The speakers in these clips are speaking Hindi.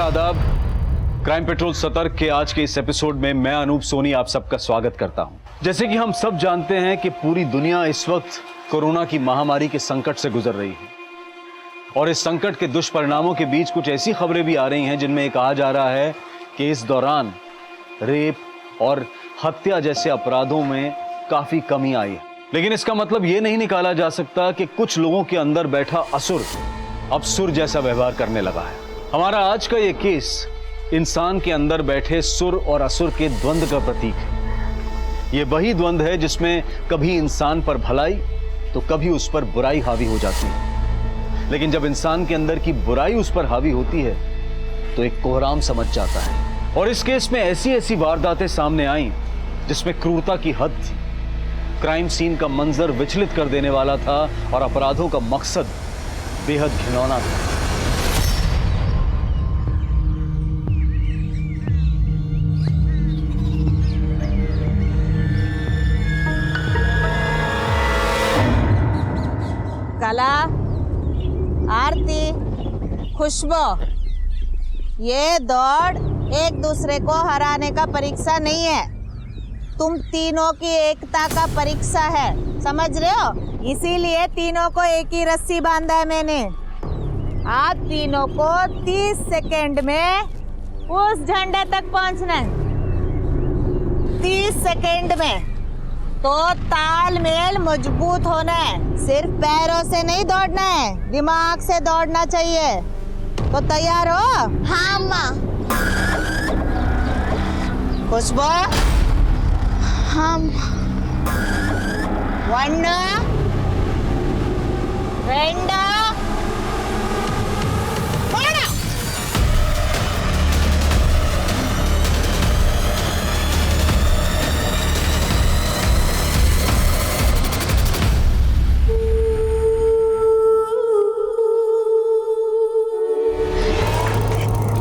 आदाब। क्राइम पेट्रोल सतर्क के आज के इस एपिसोड में मैं अनूप सोनी आप सबका स्वागत करता हूं। जैसे कि हम सब जानते हैं कि पूरी दुनिया इस वक्त कोरोना की महामारी के संकट से गुजर रही है और इस संकट के दुष्परिणामों के बीच कुछ ऐसी खबरें भी आ रही हैं जिनमें ये कहा जा रहा है कि इस दौरान रेप और हत्या जैसे अपराधों में काफी कमी आई है। लेकिन इसका मतलब ये नहीं निकाला जा सकता कि कुछ लोगों के अंदर बैठा असुर अब सुर जैसा व्यवहार करने लगा है। हमारा आज का ये केस इंसान के अंदर बैठे सुर और असुर के द्वंद्व का प्रतीक है। ये वही द्वंद्व है जिसमें कभी इंसान पर भलाई तो कभी उस पर बुराई हावी हो जाती है। लेकिन जब इंसान के अंदर की बुराई उस पर हावी होती है तो एक कोहराम समझ जाता है। और इस केस में ऐसी ऐसी वारदातें सामने आई जिसमें क्रूरता की हद थी। क्राइम सीन का मंजर विचलित कर देने वाला था और अपराधों का मकसद बेहद घिनौना था। कला, आरती, खुशबू, ये दौड़ एक दूसरे को हराने का परीक्षा नहीं है, तुम तीनों की एकता का परीक्षा है, समझ रहे हो? इसीलिए तीनों को एक ही रस्सी बांधा है मैंने। आप तीनों को 30 सेकंड में उस झंडे तक पहुंचना है। 30 सेकंड में तो तालमेल मजबूत होना है, सिर्फ पैरों से नहीं दौड़ना है, दिमाग से दौड़ना चाहिए। तो तैयार हो? हाँ माँ। खुशबू? हाँ। 1 2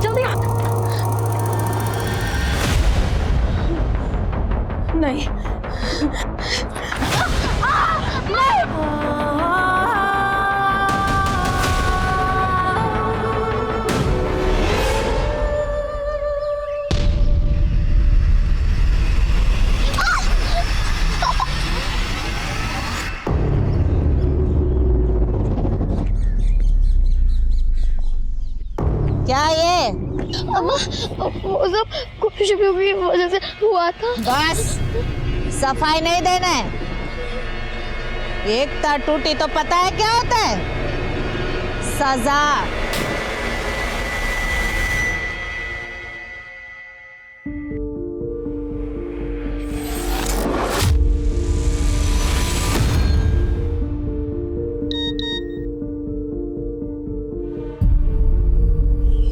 जल्दी आ। नहीं। क्या ये? अम्मा, वो सब खुशबू की वजह से हुआ था। बस सफाई नहीं देना है। एकता टूटी तो पता है क्या होता है? सजा।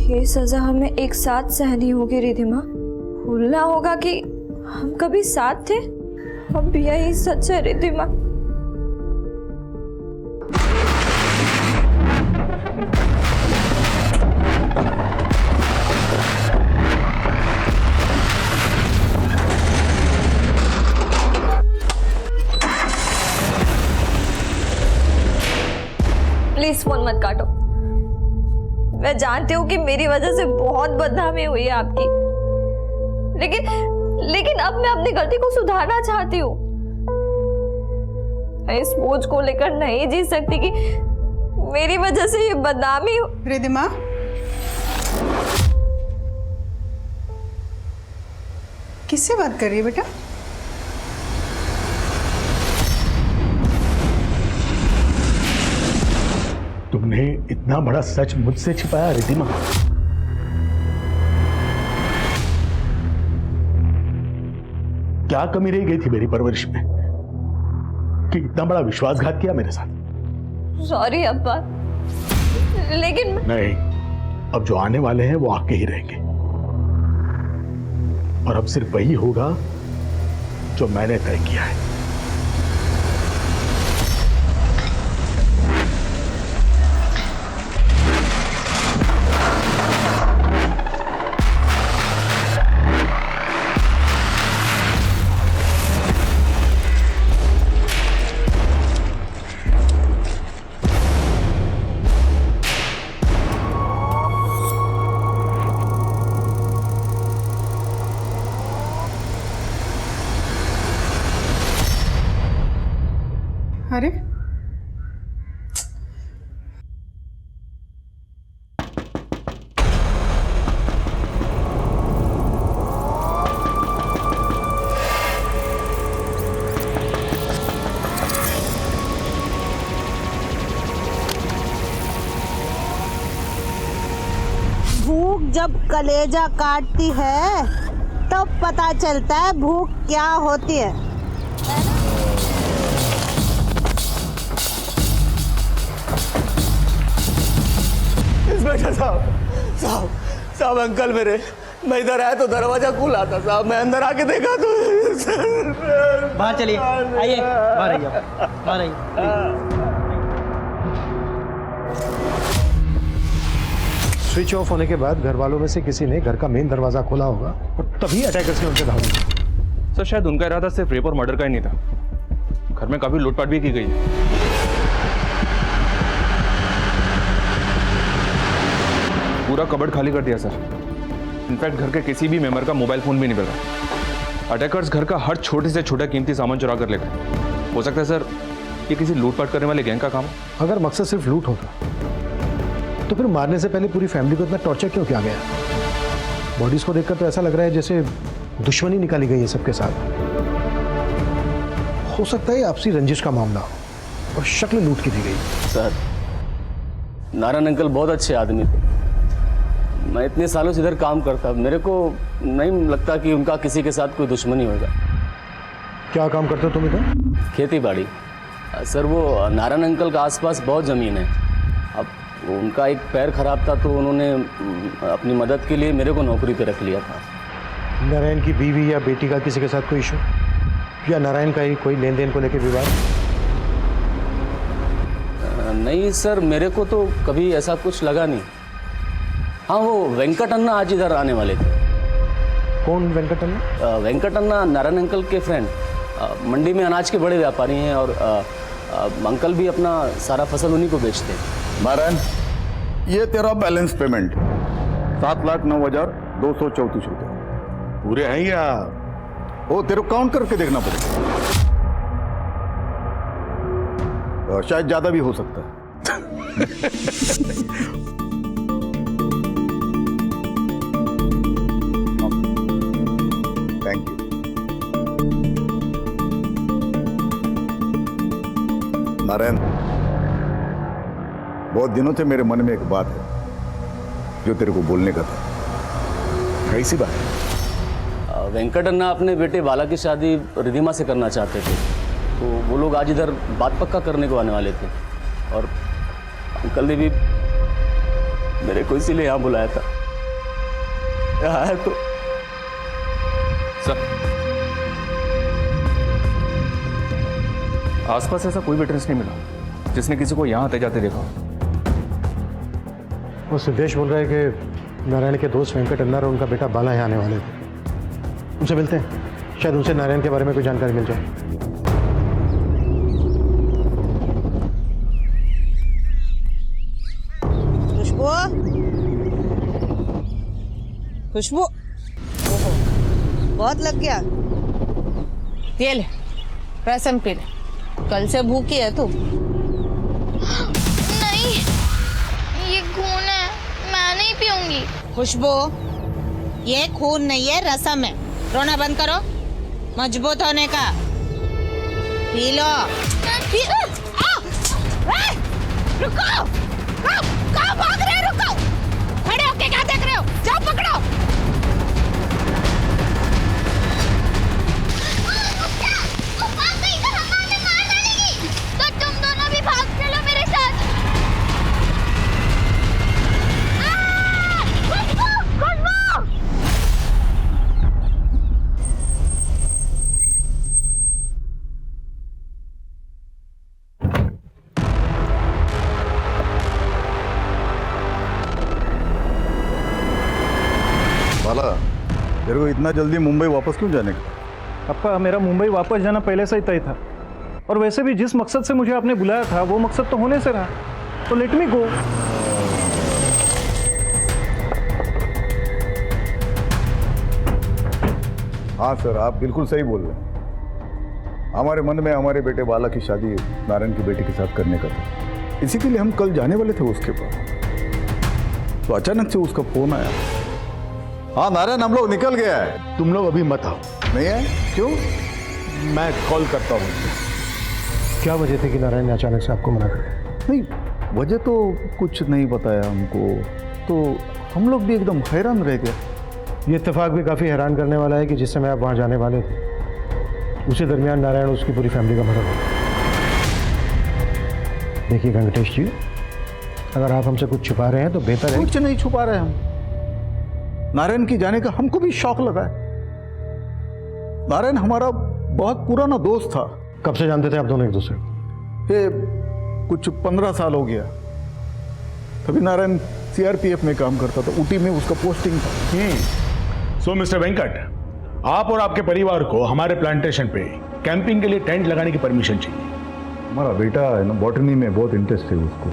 ये सजा हमें एक साथ सहनी होगी रिधिमा। भूलना होगा कि हम कभी साथ थे। अब यही सच है रिधिमा। प्लीज फोन मत काटो। मैं जानती हूँ कि मेरी वजह से बहुत बदनामी हुई है आपकी, लेकिन अब मैं अपनी गलती को सुधारना चाहती हूँ। मैं इस बोझ को लेकर नहीं जी सकती कि मेरी वजह से ये बदनामी हो। रिधिमा, किससे बात कर रही है बेटा? तुमने इतना बड़ा सच मुझसे छिपाया रिधिमा? क्या कमी रह गई थी मेरी परवरिश में कि इतना बड़ा विश्वासघात किया मेरे साथ? सॉरी अब्बा, लेकिन नहीं, अब जो आने वाले हैं वो आके ही रहेंगे और अब सिर्फ वही होगा जो मैंने तय किया है। अरे भूख जब कलेजा काटती है तब पता चलता है भूख क्या होती है। इंस्पेक्टर साहब साहब अंकल मेरे, मैं इधर आया तो दरवाजा खुला था साहब, मैं अंदर आके देखा तो बाहर चलिए, आइए बाहर आइए, बाहर आइए। स्विच ऑफ होने के बाद घर वालों में से किसी ने घर का मेन दरवाजा खोला होगा और तभी अटैकर्स ने उनसे धावा। सर शायद उनका इरादा सिर्फ रेप और मर्डर का ही नहीं था, घर में काफी लूटपाट भी की गई है। पूरा कबर्ड खाली कर दिया सर। इनफैक्ट घर के किसी भी मेंबर का मोबाइल फोन भी नहीं मिला। अटैकर्स घर का हर छोटे से छोटा कीमती सामान चुरा कर ले गए। हो सकता है सर ये किसी लूटपाट करने वाले गैंग का काम है। अगर मकसद सिर्फ लूट होता तो फिर मारने से पहले पूरी फैमिली को इतना टॉर्चर क्यों किया गया? बॉडीज को देखकर तो ऐसा लग रहा है जैसे दुश्मनी निकाली गई है सबके साथ। हो सकता है आपसी रंजिश का मामला हो और शक्ल लूट की दी गई। सर नारायण अंकल बहुत अच्छे आदमी थे, मैं इतने सालों से इधर काम करता, मेरे को नहीं लगता कि उनका किसी के साथ कोई दुश्मनी होगा। क्या काम करते हो तुम इधर? खेती बाड़ी सर। वो नारायण अंकल का आसपास बहुत ज़मीन है। अब उनका एक पैर खराब था तो उन्होंने अपनी मदद के लिए मेरे को नौकरी पे रख लिया था। नारायण की बीवी या बेटी का किसी के साथ कोई इशू या नारायण का ही कोई लेन देन को लेकर विवाद? नहीं सर, मेरे को तो कभी ऐसा कुछ लगा नहीं। हाँ, वो वेंकट अन्ना आज इधर आने वाले थे। कौन वेंकट अन्ना? वेंकट अन्ना नारायण अंकल के फ्रेंड, मंडी में अनाज के बड़े व्यापारी हैं और अंकल भी अपना सारा फसल उन्हीं को बेचते हैं। नारायण, ये तेरा बैलेंस पेमेंट 7,09,234 रुपये पूरे हैं या वो तेरे को काउंट करके देखना पड़ेगा, शायद ज्यादा भी हो सकता है। Thank you Narayan. बहुत दिनों से मेरे मन में एक बात है जो तेरे को बोलने का था। कैसी बात है? वेंकट अन्ना अपने बेटे बाला की शादी रिधिमा से करना चाहते थे, तो वो लोग आज इधर बात पक्का करने को आने वाले थे और अंकल ने भी मेरे को इसीलिए यहाँ बुलाया था। यहाँ है तो सर आसपास ऐसा कोई विटनेस नहीं मिला जिसने किसी को यहाँ आते जाते देखा। वो सिद्धेश बोल रहा है कि नारायण के दोस्त वेंकट अन्ना और उनका बेटा बाला यहाँ आने वाले थे। उनसे मिलते हैं, शायद उनसे नारायण के बारे में कोई जानकारी मिल जाए। खुशबू, खुशबू, ओहो, बहुत लग गया। ये ले, रसम पी ले। कल से भूखी है तू। नहीं, ये खून है, मैं नहीं पीऊंगी। खुशबू, ये खून नहीं है, रसम है। रोना बंद करो, मजबूत होने का। P low. रुको, कहाँ भाग रहे हो? रुको, खड़े होके क्या देख रहे हो? जाओ पकड़ो। तो तुम दोनों भी भाग चलो मेरे साथ। खुशबू, खुशबू। बाला, तेरे को इतना जल्दी मुंबई वापस क्यों जाने का? आपका मेरा मुंबई वापस जाना पहले से ही तय था, और वैसे भी जिस मकसद से मुझे आपने बुलाया था वो मकसद तो होने से रहा, तो लेट मी गो। हाँ सर, आप बिल्कुल सही बोल रहे हैं। हमारे मन में हमारे बेटे बाला की शादी नारायण की बेटी के साथ करने का था। इसी के लिए हम कल जाने वाले थे उसके पास, तो अचानक से उसका फोन आया। हाँ नारायण, हम लोग निकल गया है। तुम लोग अभी मत आओ। नहीं है? क्यों? मैं कॉल करता हूँ। क्या वजह थी कि नारायण ने अचानक से आपको मना कर दिया? नहीं, वजह तो कुछ नहीं बताया हमको, तो हम लोग भी एकदम हैरान रह गए। ये इत्तेफाक भी काफ़ी हैरान करने वाला है कि जिस समय आप वहाँ जाने वाले थे उसी दरमियान नारायण उसकी पूरी फैमिली का मर्डर हो गया। देखिए वेंकटेश जी, अगर आप हमसे कुछ छुपा रहे हैं तो बेहतर है। कुछ नहीं छुपा रहे हम। नारायण की जाने का हमको भी शौक लगा है। नारायण हमारा बहुत पुराना दोस्त था। कब से जानते थे आप दोनों एक दूसरे को? ये कुछ 15 साल हो गया। तभी नारायण सीआरपीएफ में काम करता था, ऊटी में उसका पोस्टिंग था। सो मिस्टर वेंकट, आप और आपके परिवार को हमारे प्लांटेशन पे कैंपिंग के लिए टेंट लगाने की परमिशन चाहिए। हमारा बेटा है ना, बॉटनी में बहुत इंटरेस्ट है उसको,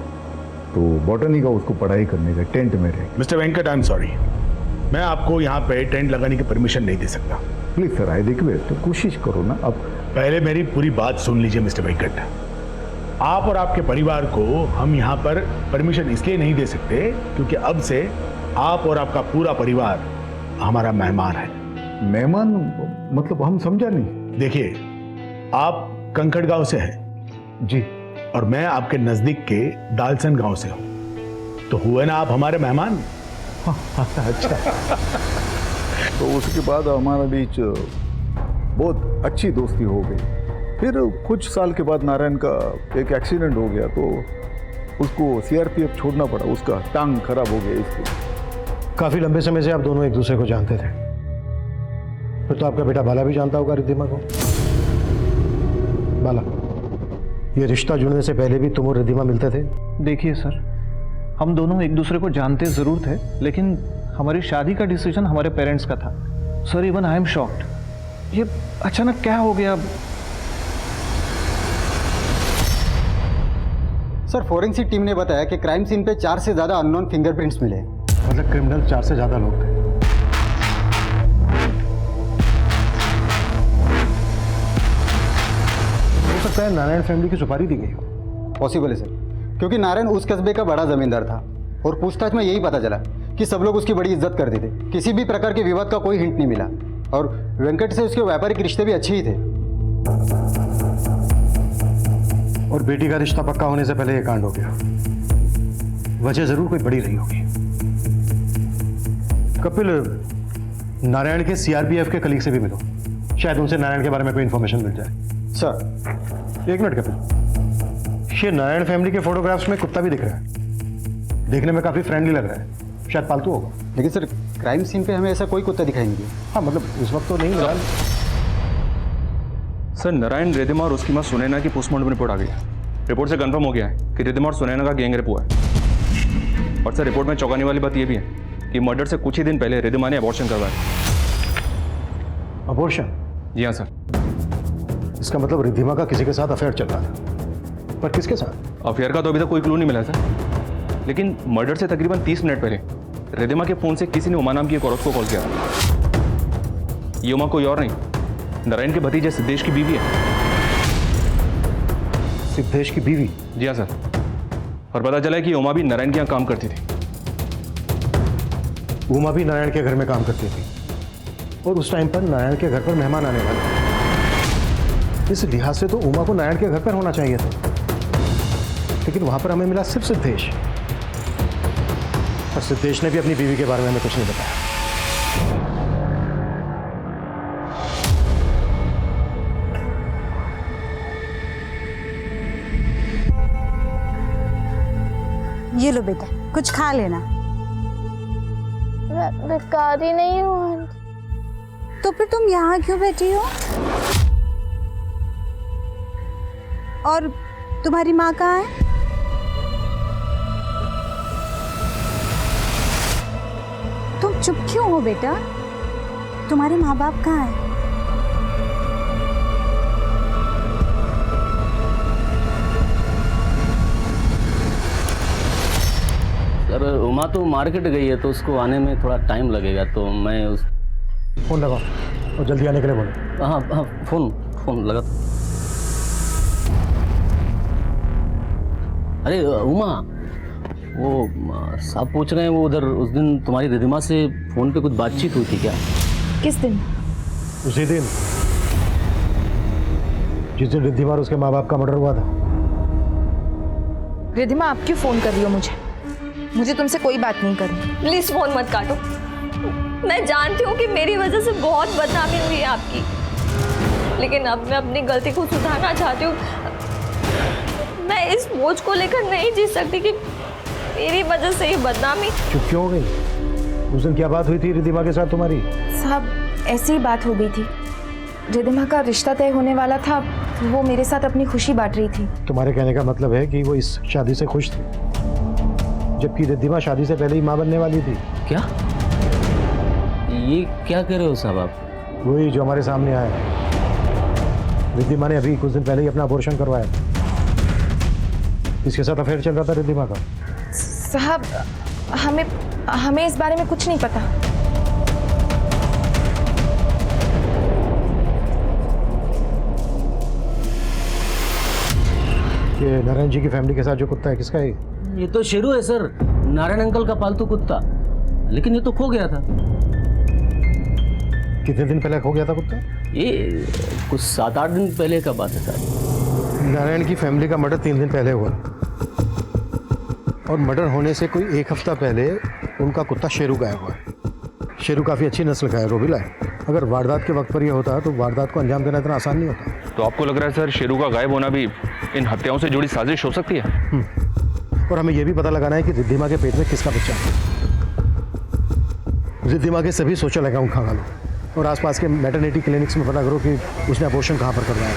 तो बॉटनी का उसको पढ़ाई करने का, टेंट में रहे। Mister Venkat, I am sorry, मैं आपको यहाँ पे टेंट लगाने की परमिशन नहीं दे सकता। प्लीज सर, आई रिक्वेस्ट, तो कोशिश करो ना। अब पहले मेरी पूरी बात सुन लीजिए मिस्टर वेंकट। आप और आपके परिवार को हम यहाँ पर परमिशन इसलिए नहीं दे सकते क्योंकि अब से आप और आपका पूरा परिवार हमारा मेहमान है। मेहमान मतलब हम समझा नहीं। देखिए, आप कंकड़ गांव से हैं जी, और मैं आपके नजदीक के दालसन गांव से हूँ, तो हुए ना आप हमारे मेहमान। अच्छा। तो उसके बाद हमारे बीच बहुत अच्छी दोस्ती हो गई। फिर कुछ साल के बाद नारायण का एक एक्सीडेंट हो गया, तो उसको सीआरपीएफ छोड़ना पड़ा, उसका टांग खराब हो गया। इसलिए काफ़ी लंबे समय से आप दोनों एक दूसरे को जानते थे। फिर तो आपका बेटा बाला भी जानता होगा रिद्धिमा को। बाला, ये रिश्ता जुड़ने से पहले भी तुम और रिद्धिमा मिलते थे? देखिए सर, हम दोनों एक दूसरे को जानते ज़रूर थे, लेकिन हमारी शादी का डिसीजन हमारे पेरेंट्स का था। Sir, even I am shocked. ये अचानक क्या हो गया? सर, फोरेंसिक टीम ने बताया कि क्राइम सीन पे 4 से ज़्यादा अननोन फिंगरप्रिंट्स मिले। मतलब क्रिमिनल 4 से ज़्यादा लोग थे। हो सकता है नारायण फैमिली की सुपारी दी गई हो। पॉसिबल है सर, क्योंकि नारायण उस कस्बे का बड़ा जमींदार था और पूछताछ में यही पता चला कि सब लोग उसकी बड़ी इज्जत करते थे। किसी भी प्रकार के विवाद का कोई हिंट नहीं मिला और वेंकट से उसके व्यापारिक रिश्ते भी अच्छे ही थे। और बेटी का रिश्ता पक्का होने से पहले ये कांड हो गया। वजह जरूर कोई बड़ी रही होगी। कपिल, नारायण के सीआरपीएफ के कलीग से भी मिलो, शायद उनसे नारायण के बारे में कोई इंफॉर्मेशन मिल जाए। सर, एक मिनट कपिल, ये नारायण फैमिली के फोटोग्राफ्स में कुत्ता भी दिख रहा है। देखने में काफी फ्रेंडली लग रहा है, शायद पालतू होगा। लेकिन सर, क्राइम सीन पे हमें ऐसा कोई कुत्ता दिखाई नहीं दिया। हाँ, मतलब इस वक्त तो नहीं मिला। सर, नारायण, रिद्धिमा और उसकी माँ सुनैना की पोस्टमार्टम रिपोर्ट आ गई है। रिपोर्ट से कंफर्म हो गया है कि रिद्धिमा और सुनैना का गैंग रेप हुआ है। और सर, रिपोर्ट में चौंकाने वाली बात यह भी है कि मर्डर से कुछ ही दिन पहले रिद्धिमा ने अबॉर्शन करवाया। अबॉर्शन? जी हाँ सर। इसका मतलब रिद्धिमा का किसी के साथ अफेयर चल रहा था, पर किसके साथ? अफेयर का तो अभी तक कोई क्लू नहीं मिला सर, लेकिन मर्डर से तकरीबन 30 मिनट पहले रिद्धिमा के फोन से किसी ने उमा नाम की एक औरत को कॉल किया था। ये उमा कोई और नहीं, नारायण के भतीजे सिद्धेश की बीवी है। सिद्धेश की बीवी? जी हाँ सर। और पता चला है कि उमा भी नारायण के यहाँ काम करती थी। उमा भी नारायण के घर में काम करती थी और उस टाइम पर नारायण के घर पर मेहमान आने वाले थे। इस लिहाज से तो उमा को नारायण के घर पर होना चाहिए था, लेकिन वहां पर हमें मिला सिर्फ सिद्धेश, और सिद्धेश ने भी अपनी बीवी के बारे में हमें कुछ नहीं बताया। ये लो बेटा, कुछ खा लेना। मैं भिखारी नहीं हूँ आंटी। तो फिर तुम यहाँ क्यों बैठी हो? और तुम्हारी माँ कहाँ है? तुम चुप क्यों हो बेटा? तुम्हारे माँ बाप कहाँ हैं? सर, उमा तो मार्केट गई है, तो उसको आने में थोड़ा टाइम लगेगा, तो मैं उस फोन लगाओ और जल्दी आने के लिए बोलो। हाँ हाँ, फोन लगा। अरे उमा, वो साहब पूछ रहे हैं वो उधर उस दिन तुम्हारी रिधिमा से फोन पे कुछ बातचीत हुई थी क्या? किस दिन? उसी दिन जिस दिन रिद्धिमा और उसके माँ बाप का मर्डर हुआ था। रिधिमा, आप क्यों फोन कर रही हो मुझे? मुझे तुमसे कोई बात नहीं करनी। प्लीज फोन मत काटो। मैं जानती हूँ कि मेरी वजह से बहुत बदनामी हुई है आपकी, लेकिन अब मैं अपनी गलती को सुधारना चाहती हूँ। मैं इस बोझ को लेकर नहीं जी सकती कि मेरी वजह से ये बदनामी। चुप क्यों हो गई? उस दिन क्या बात हुई थी रिद्धिमा के साथ तुम्हारी? साहब, ऐसी ही बात हो गई थी। रिधिमा का रिश्ता तय होने वाला था, वो मेरे साथ अपनी खुशी बांट रही थी। तुम्हारे कहने का मतलब है कि वो इस शादी से खुश थी, जबकि रिद्धिमा शादी से पहले ही मां बनने वाली थी। क्या ये क्या कह रहे हो साहब आप? वही जो हमारे सामने आया है। रिद्धिमा ने अभी कुछ दिन पहले ही अपना अबॉर्शन करवाया। इसके साथ अफेयर चल रहा था रिद्धिमा का। साहब, हमें इस बारे में कुछ नहीं पता। ये नारायण जी की फैमिली के साथ जो कुत्ता है, किसका है? ये तो शेरू है सर, नारायण अंकल का पालतू कुत्ता, लेकिन ये तो खो गया था। कितने दिन पहले खो गया था कुत्ता? ये कुछ 7-8 दिन पहले का बात है सर। नारायण की फैमिली का मर्डर 3 दिन पहले हुआ, और मर्डर होने से कोई 1 हफ्ता पहले उनका कुत्ता शेरू गायब हुआ है। शेरू काफ़ी अच्छी नस्ल का है, रोबिला है। अगर वारदात के वक्त पर यह होता तो वारदात को अंजाम देना इतना आसान नहीं होता। तो आपको लग रहा है सर शेरू का गायब होना भी इन हत्याओं से जुड़ी साजिश हो सकती है? और हमें यह भी पता लगाना है कि रिद्धिमा के पेट में किसका बच्चा है। रिद्धिमा के सभी सोशल अकाउंट खंगालो और आसपास के मैटरनिटी क्लिनिक्स में पता करो कि उसने अबॉर्शन कहाँ पर करवाया है।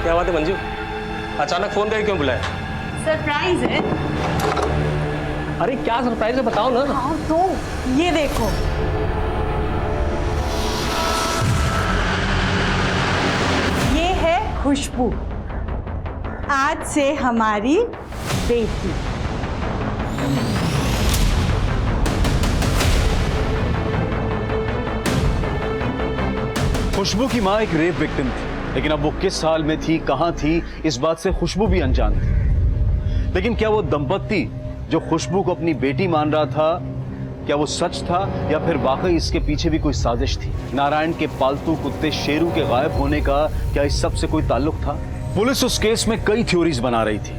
क्या बात है मंजू, अचानक फोन करके क्यों बुलाया? सरप्राइज है। अरे क्या सरप्राइज है बताओ ना। हाँ तो ये देखो, ये है खुशबू, आज से हमारी बेटी। खुशबू की मां एक रेप विक्टिम थी, लेकिन अब वो किस हाल में थी, कहां थी, इस बात से खुशबू भी अनजान थी। लेकिन क्या वो दंपत्ति जो खुशबू को अपनी बेटी मान रहा था, क्या वो सच था या फिर वाकई इसके पीछे भी कोई साजिश थी? नारायण के पालतू कुत्ते शेरू के गायब होने का क्या इस सब से कोई ताल्लुक था? पुलिस उस केस में कई थ्योरीज बना रही थी।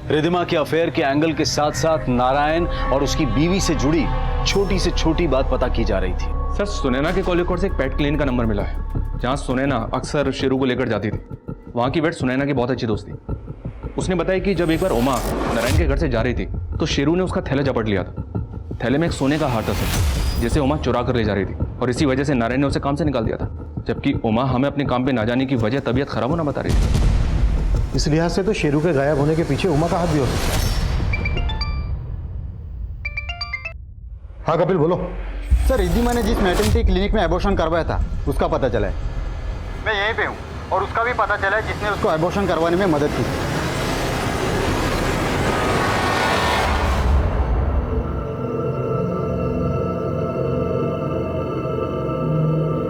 रिधिमा के अफेयर के एंगल के साथ साथ नारायण और उसकी बीवी से जुड़ी छोटी से छोटी बात पता की जा रही थी। सर सुनैना के कॉल रिकॉर्ड से एक पेट क्लिनिक का नंबर मिला है, जहाँ सुनैना अक्सर शेरू को लेकर जाती थी। वहाँ की वेट सुनैना की बहुत अच्छी दोस्त थी। उसने बताया कि जब एक बार उमा नारायण के घर से जा रही थी तो शेरू ने उसका थैला झपट लिया था। थैले में एक सोने का हार था सर, जिसे उमा चुरा कर ले जा रही थी, और इसी वजह से नारायण ने उसे काम से निकाल दिया था। जबकि उमा हमें अपने काम पे ना जाने की वजह तबीयत खराब होना बता रही थी। इस लिहाज से तो शेरू के गायब होने के पीछे उमा का हाथ भी हो सकता है। हाँ कपिल बोलो। सर, रिद्धिमा ने जिस मैटरनिटी क्लिनिक में अबॉर्शन करवाया था उसका पता चला है। मैं यहीं पे हूँ और उसका भी पता चला है जिसने उसको अबॉर्शन करवाने में मदद की।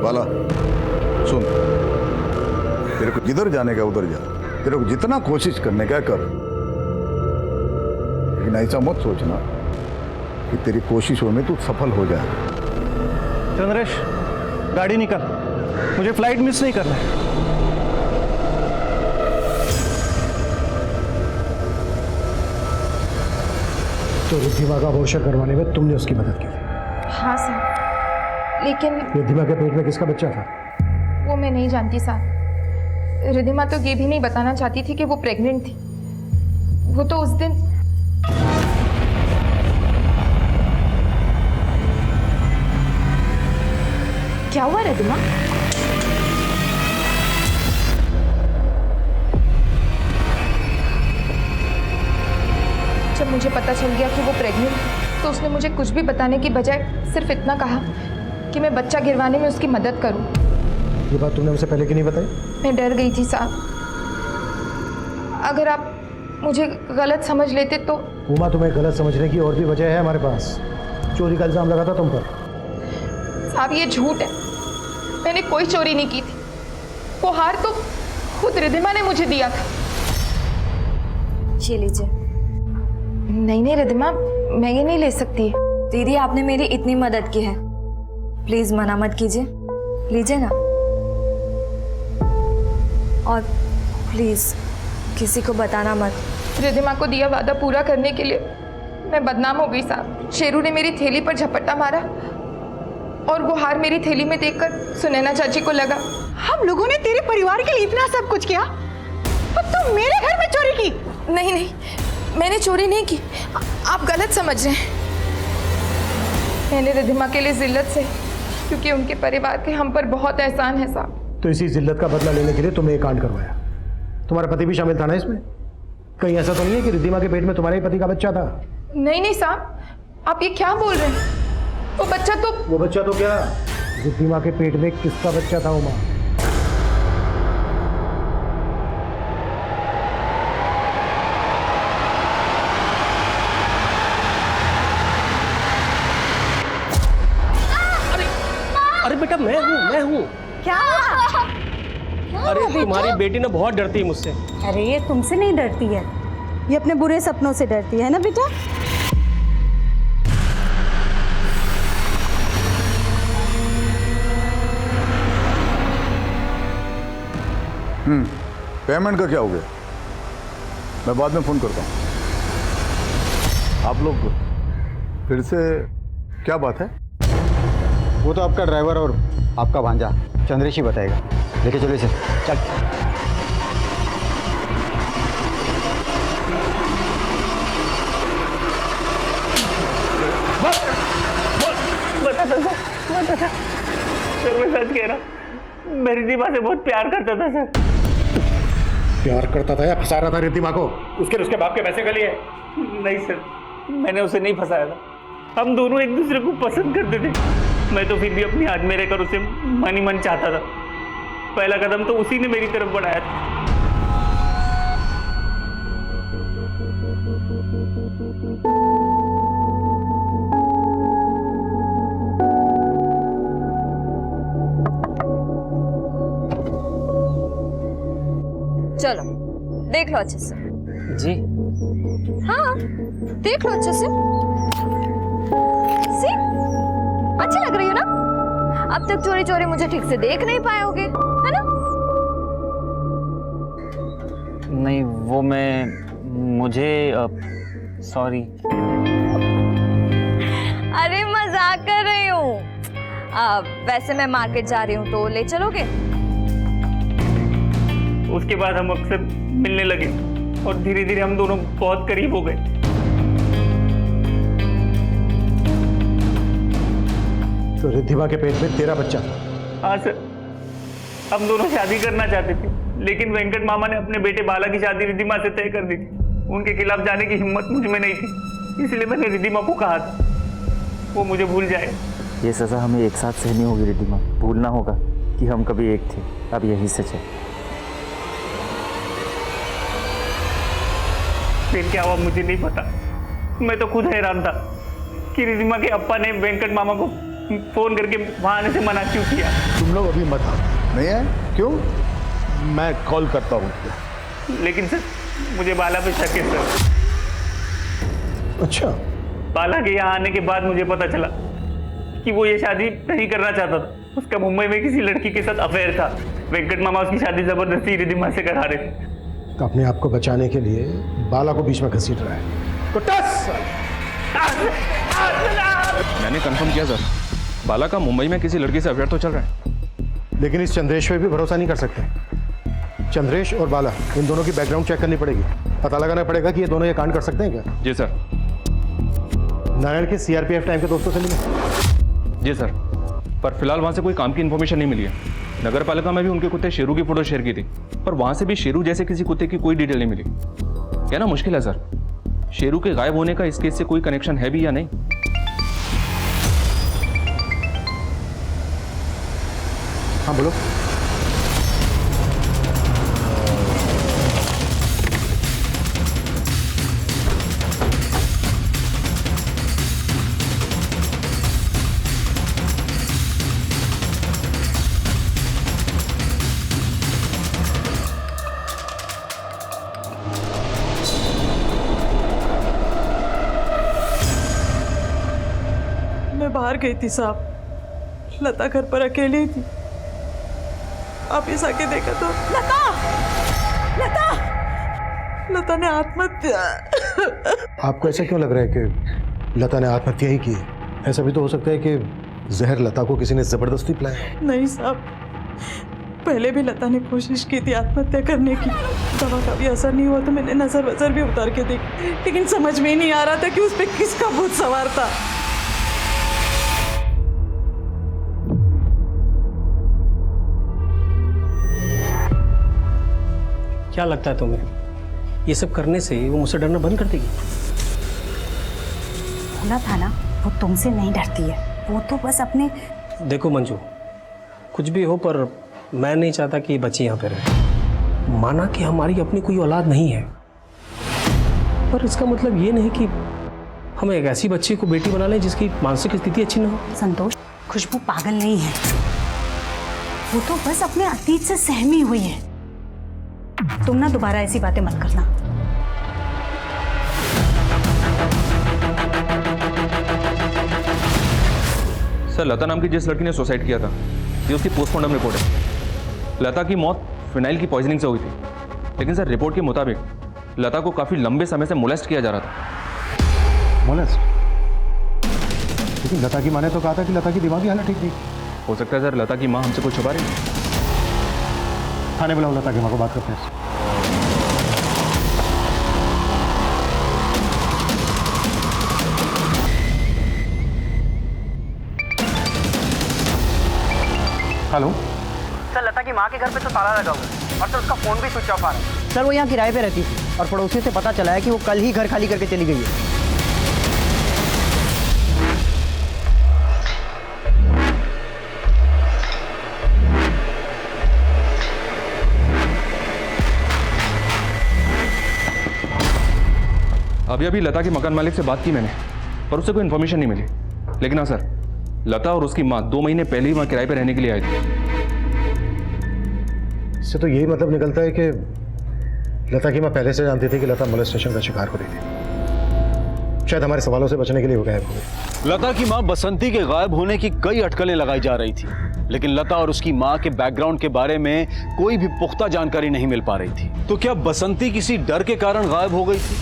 बाला सुन, तेरे को जिधर जाने का उधर जा, तेरे को जितना कोशिश करने का कर, लेकिन ऐसा मत सोचना कि तेरी कोशिशों में तू सफल हो जाए। चंद्रेश, गाड़ी निकल, मुझे फ्लाइट मिस नहीं करना है। तो रिद्धिमा का अबॉर्शन करवाने में तुमने उसकी मदद की थी? हाँ साहब, लेकिन रिद्धिमा के पेट में किसका बच्चा था? वो मैं नहीं जानती साहब। रिद्धिमा तो ये भी नहीं बताना चाहती थी कि वो प्रेग्नेंट थी। वो तो उस दिन क्या हुआ रिद्धिमा? जब मुझे पता चल गया कि वो प्रेग्नेंट है तो उसने मुझे कुछ भी बताने की बजाय सिर्फ इतना कहा कि मैं बच्चा गिरवाने में उसकी मदद करूं। ये बात तुमने मुझसे पहले क्यों नहीं बताई? मैं डर गई थी साहब। अगर आप मुझे गलत समझ लेते तो। उमा, तुम्हें गलत समझने की और भी वजह है हमारे पास। चोरी का इल्जाम लगा था तुम पर। साहब ये झूठ है, मैंने कोई चोरी नहीं की थी। वो हार तो खुद रिधिमा ने मुझे दिया था। ये लीजिए। नहीं नहीं रिधिमा, मैं ये नहीं ले सकती। दीदी, आपने मेरी इतनी मदद की है, प्लीज मना मत कीजिए, लीजिए ना। और प्लीज किसी को बताना मत। रिधिमा को दिया वादा पूरा करने के लिए मैं बदनाम हो गई साहब। शेरू ने मेरी थैली पर झपट्टा मारा और वो हार मेरी थैली में देखकर सुनैना चाची को लगा। हम लोगों ने तेरे परिवार के लिए इतना सब कुछ किया और तुम मेरे घर में चोरी की? नहीं नहीं, मैंने चोरी नहीं की, आप गलत समझ रहे हैं। मैंने रिधिमा के लिए जिल्लत से, क्योंकि उनके परिवार के हम पर बहुत एहसान है साहब। तो इसी जिल्लत का बदला लेने के लिए तुमने एक कांड करवाया। तुम्हारा पति भी शामिल था ना इसमें? कहीं ऐसा तो नहीं है कि रिधिमा के पेट में तुम्हारे ही पति का बच्चा था? नहीं नहीं साहब, आप ये क्या बोल रहे हैं? वो बच्चा तो क्या? रिधिमा के पेट में किसका बच्चा था उमा? अरे बेटा मैं हूँ। क्या? अरे तुम्हारी बेटी ना बहुत डरती है मुझसे। अरे ये तुमसे नहीं डरती है, ये अपने बुरे सपनों से डरती है ना बेटा। पेमेंट का क्या हो गया? मैं बाद में फोन करता हूँ। आप लोग फिर से क्या बात है? वो तो आपका ड्राइवर और आपका भांजा चंद्रेश ही बताएगा। लेके चलो इसे, चल। सर मैं सच कह रहा, मैं रिधिमा से बहुत प्यार करता था सर। प्यार करता था या फंसा रहा था रिधिमा को? उसके बाप के पैसे के लिए? नहीं सर, मैंने उसे नहीं फंसाया था। हम दोनों एक दूसरे को पसंद करते थे। मैं तो फिर भी अपनी हाथ में रहकर उसे मन ही मन चाहता था। पहला कदम तो उसी ने मेरी तरफ बढ़ाया था। चलो देख लो अच्छे से। जी हाँ देख लो अच्छे से। सी अच्छी लग रही है ना? अब तक चोरी चोरी मुझे ठीक से देख नहीं पाए होगे, है ना? नहीं वो मुझे सॉरी। अरे मजाक कर रही हूँ। वैसे मैं मार्केट जा रही हूँ तो ले चलोगे? उसके बाद हम अक्सर मिलने लगे और धीरे धीरे हम दोनों बहुत करीब हो गए। तो रिधिमा के पेट में तेरा बच्चा था? हाँ सर, हम दोनों शादी करना चाहते थे, लेकिन वेंकट मामा ने अपने बेटे बाला की शादी रिधिमा से तय कर दी थी। उनके खिलाफ जाने की हिम्मत मुझ में नहीं थी, इसलिए मैंने रिधिमा को कहा था वो मुझे भूल जाए। ये सज़ा हमें एक साथ सहनी होगी रिधिमा। भूलना होगा कि हम कभी एक थे, अब यही सच है। फिर क्या हुआ मुझे नहीं पता। मैं तो खुद हैरान था कि रिधिमा के अप्पा ने वेंकट मामा को फोन करके वहां आने से मना क्यों किया। तुम लोग अभी मत आओ। नहीं है? क्यों? मैं कॉल करता हूँ। लेकिन सर मुझे बाला पे शक है सर। अच्छा? बाला के यहाँ आने के बाद मुझे पता चला कि वो ये शादी नहीं करना चाहता था। उसका मुंबई में किसी लड़की के साथ अफेयर था। वेंकट मामा उसकी शादी जबरदस्ती रिधिमा से करा रहे थे। तो अपने आप को बचाने के लिए बाला को बीच में घसीट रहा है। तो टस! मैंने कंफर्म किया सर, बाला का मुंबई में किसी लड़की से अफेयर तो चल रहा है। लेकिन इस चंद्रेश पे भी भरोसा नहीं कर सकते। चंद्रेश और बाला, इन दोनों की बैकग्राउंड चेक करनी पड़ेगी। पता लगाना पड़ेगा कि ये दोनों ये कांड कर सकते हैं क्या। जी सर। नारायण के सीआरपीएफ टाइम के दोस्तों से मिले? जी सर, पर फिलहाल वहाँ से कोई काम की इन्फॉर्मेशन नहीं मिली है। नगर पालिका में भी उनके कुत्ते शेरू की फोटो शेयर की थी, पर वहाँ से भी शेरू जैसे किसी कुत्ते की कोई डिटेल नहीं मिली। कहना मुश्किल है सर, शेरू के गायब होने का इस केस से कोई कनेक्शन है भी या नहीं। हाँ बोलो। बाहर गई थी साहब, लता घर पर अकेली ही थी। वापिस आके देखा तो लता लता लता ने आत्महत्या। आपको ऐसा क्यों लग रहा है कि लता ने आत्महत्या ही की है? ऐसा भी तो हो सकता है कि जहर लता को किसी ने जबरदस्ती पिलाया। नहीं साहब, पहले भी लता ने कोशिश की थी आत्महत्या करने की, दवा का भी असर नहीं हुआ तो मैंने नजर वजर भी उतार के देखी, लेकिन समझ में ही नहीं आ रहा था कि उस पर किसका भूत सवार था। क्या लगता है तुम्हें, ये सब करने से वो मुझसे डरना बंद कर देगी? बोला था ना, वो तुमसे नहीं डरती है, वो तो बस अपने। देखो मंजू, कुछ भी हो पर मैं नहीं चाहता कि ये बच्ची यहाँ पे रहे। माना कि हमारी अपनी कोई औलाद नहीं है, पर इसका मतलब ये नहीं कि हम एक ऐसी बच्ची को बेटी बना लें जिसकी मानसिक स्थिति अच्छी ना हो। संतोष, खुशबू पागल नहीं है, वो तो बस अपने अतीत से सहमी हुई है। तुम ना दोबारा ऐसी बातें मत करना। सर, लता नाम की जिस लड़की ने सुसाइड किया था, ये उसकी पोस्टमार्टम रिपोर्ट है। लता की मौत फिनाइल की पॉइजनिंग से हुई थी, लेकिन सर रिपोर्ट के मुताबिक लता को काफी लंबे समय से मोलेस्ट किया जा रहा था। मोलेस्ट? लेकिन लता की माँ ने तो कहा था कि लता की दिमागी हालत ठीक थी। हो सकता है सर लता की माँ हमसे कुछ छुपा रही है। थाने बुलाओ लता की माँ को, बात करते हैं। हेलो सर, लता की माँ के घर पे तो ताला लगा हुआ है और सर उसका फोन भी स्विच ऑफ आ रहा है। सर वो यहाँ किराए पे रहती थी और पड़ोसी से पता चला है कि वो कल ही घर खाली करके चली गई है। अभी लता के मकान मालिक से बात की मैंने, पर उससे कोई इन्फॉर्मेशन नहीं मिली। लेकिन हाँ सर, लता और उसकी माँ 2 महीने पहले ही वहाँ किराए पे रहने के लिए आई थी। इससे तो यही मतलब निकलता है कि लता की माँ पहले से जानती थी कि लता मोलेस्टेशन का शिकार हो रही थी। शायद हमारे सवालों से बचने के लिए वो गायब हो गई। लता की माँ बसंती के गायब होने की कई अटकलें लगाई जा रही थी, लेकिन लता और उसकी माँ के बैकग्राउंड के बारे में कोई भी पुख्ता जानकारी नहीं मिल पा रही थी। तो क्या बसंती किसी डर के कारण गायब हो गई थी,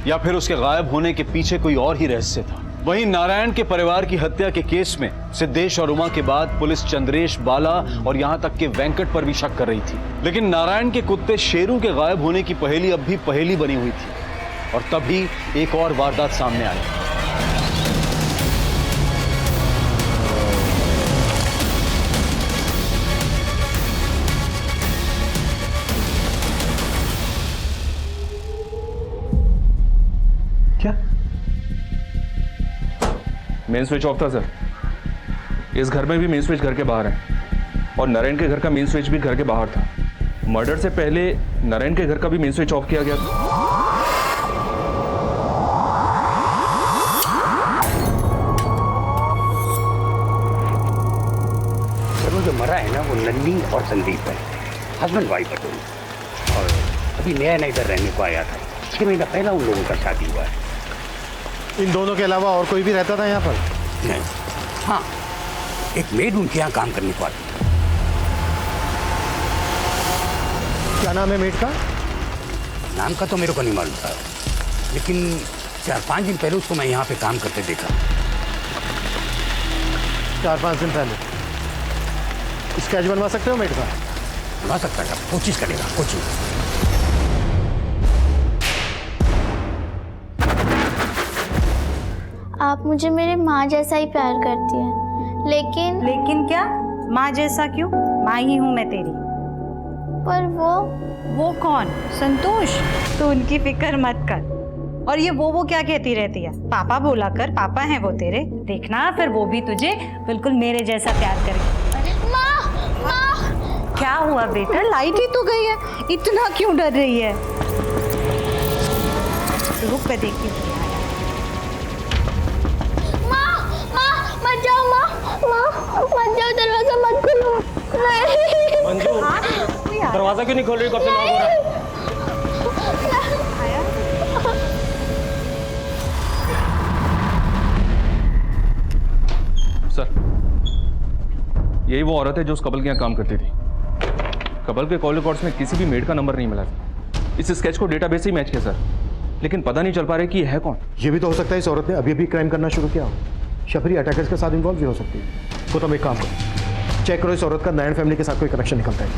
या फिर उसके गायब होने के पीछे कोई और ही रहस्य था? वहीं नारायण के परिवार की हत्या के केस में सिद्धेश और उमा के बाद पुलिस चंद्रेश, बाला और यहां तक के वेंकट पर भी शक कर रही थी। लेकिन नारायण के कुत्ते शेरू के गायब होने की पहेली अब भी पहेली बनी हुई थी, और तभी एक और वारदात सामने आई। क्या? मेन स्विच ऑफ था सर। इस घर में भी मेन स्विच घर के बाहर है, और नारायण के घर का मेन स्विच भी घर के बाहर था। मर्डर से पहले नारायण के घर का भी मेन स्विच ऑफ किया गया था। सर वो जो मरा है ना, वो नन्नी और संदीप है, हस्बैंड वाइफ है दोनों, और अभी नया इधर रहने को आया था। 6 महीना पहला उन लोगों का शादी हुआ है। इन दोनों के अलावा और कोई भी रहता था यहाँ पर? नहीं, हाँ, एक मेड उनके यहाँ काम करने को आती है। क्या नाम है मेड का? नाम का तो मेरे को नहीं मालूम था, लेकिन 4-5 दिन पहले उसको मैं यहाँ पे काम करते देखा। 4-5 दिन पहले? स्केच बनवा सकते हो मेड का? बनवा सकता था, कोशिश करेगा, कोशिश। आप मुझे मेरे माँ जैसा ही प्यार करती हैं, लेकिन क्या? माँ जैसा क्यों? माँ ही हूँ मैं तेरी। पर वो कौन? संतोष। तो उनकी फिक्र मत कर। और ये वो क्या कहती रहती है? पापा बोला कर, पापा हैं वो तेरे। देखना फिर वो भी तुझे बिल्कुल मेरे जैसा प्यार करेगी। माँ! क्या हुआ बेटा? लाइट ही तो गई है, इतना क्यों डर रही है? रुक मैं देखती हूँ। मत जाओ माँ, मत जाओ, दरवाजा मत खोलो। मंजू, दरवाजा क्यों नहीं खोल रही? कब से लॉक हो रहा है? यही वो औरत है जो उस कपल के यहाँ काम करती थी। कपल के कॉल रिकॉर्ड्स में किसी भी मेड का नंबर नहीं मिला था। इस स्केच को डेटाबेस से ही मैच किया सर, लेकिन पता नहीं चल पा रहा कि ये है कौन। ये भी तो हो सकता है इस औरत ने अभी अभी क्राइम करना शुरू किया हो। शफरी अटैकर्स के साथ इन्वॉल्व भी हो सकती है। तो तुम एक काम करो, चेक करो इस औरत का नारायण फैमिली के साथ कोई कनेक्शन निकलता है।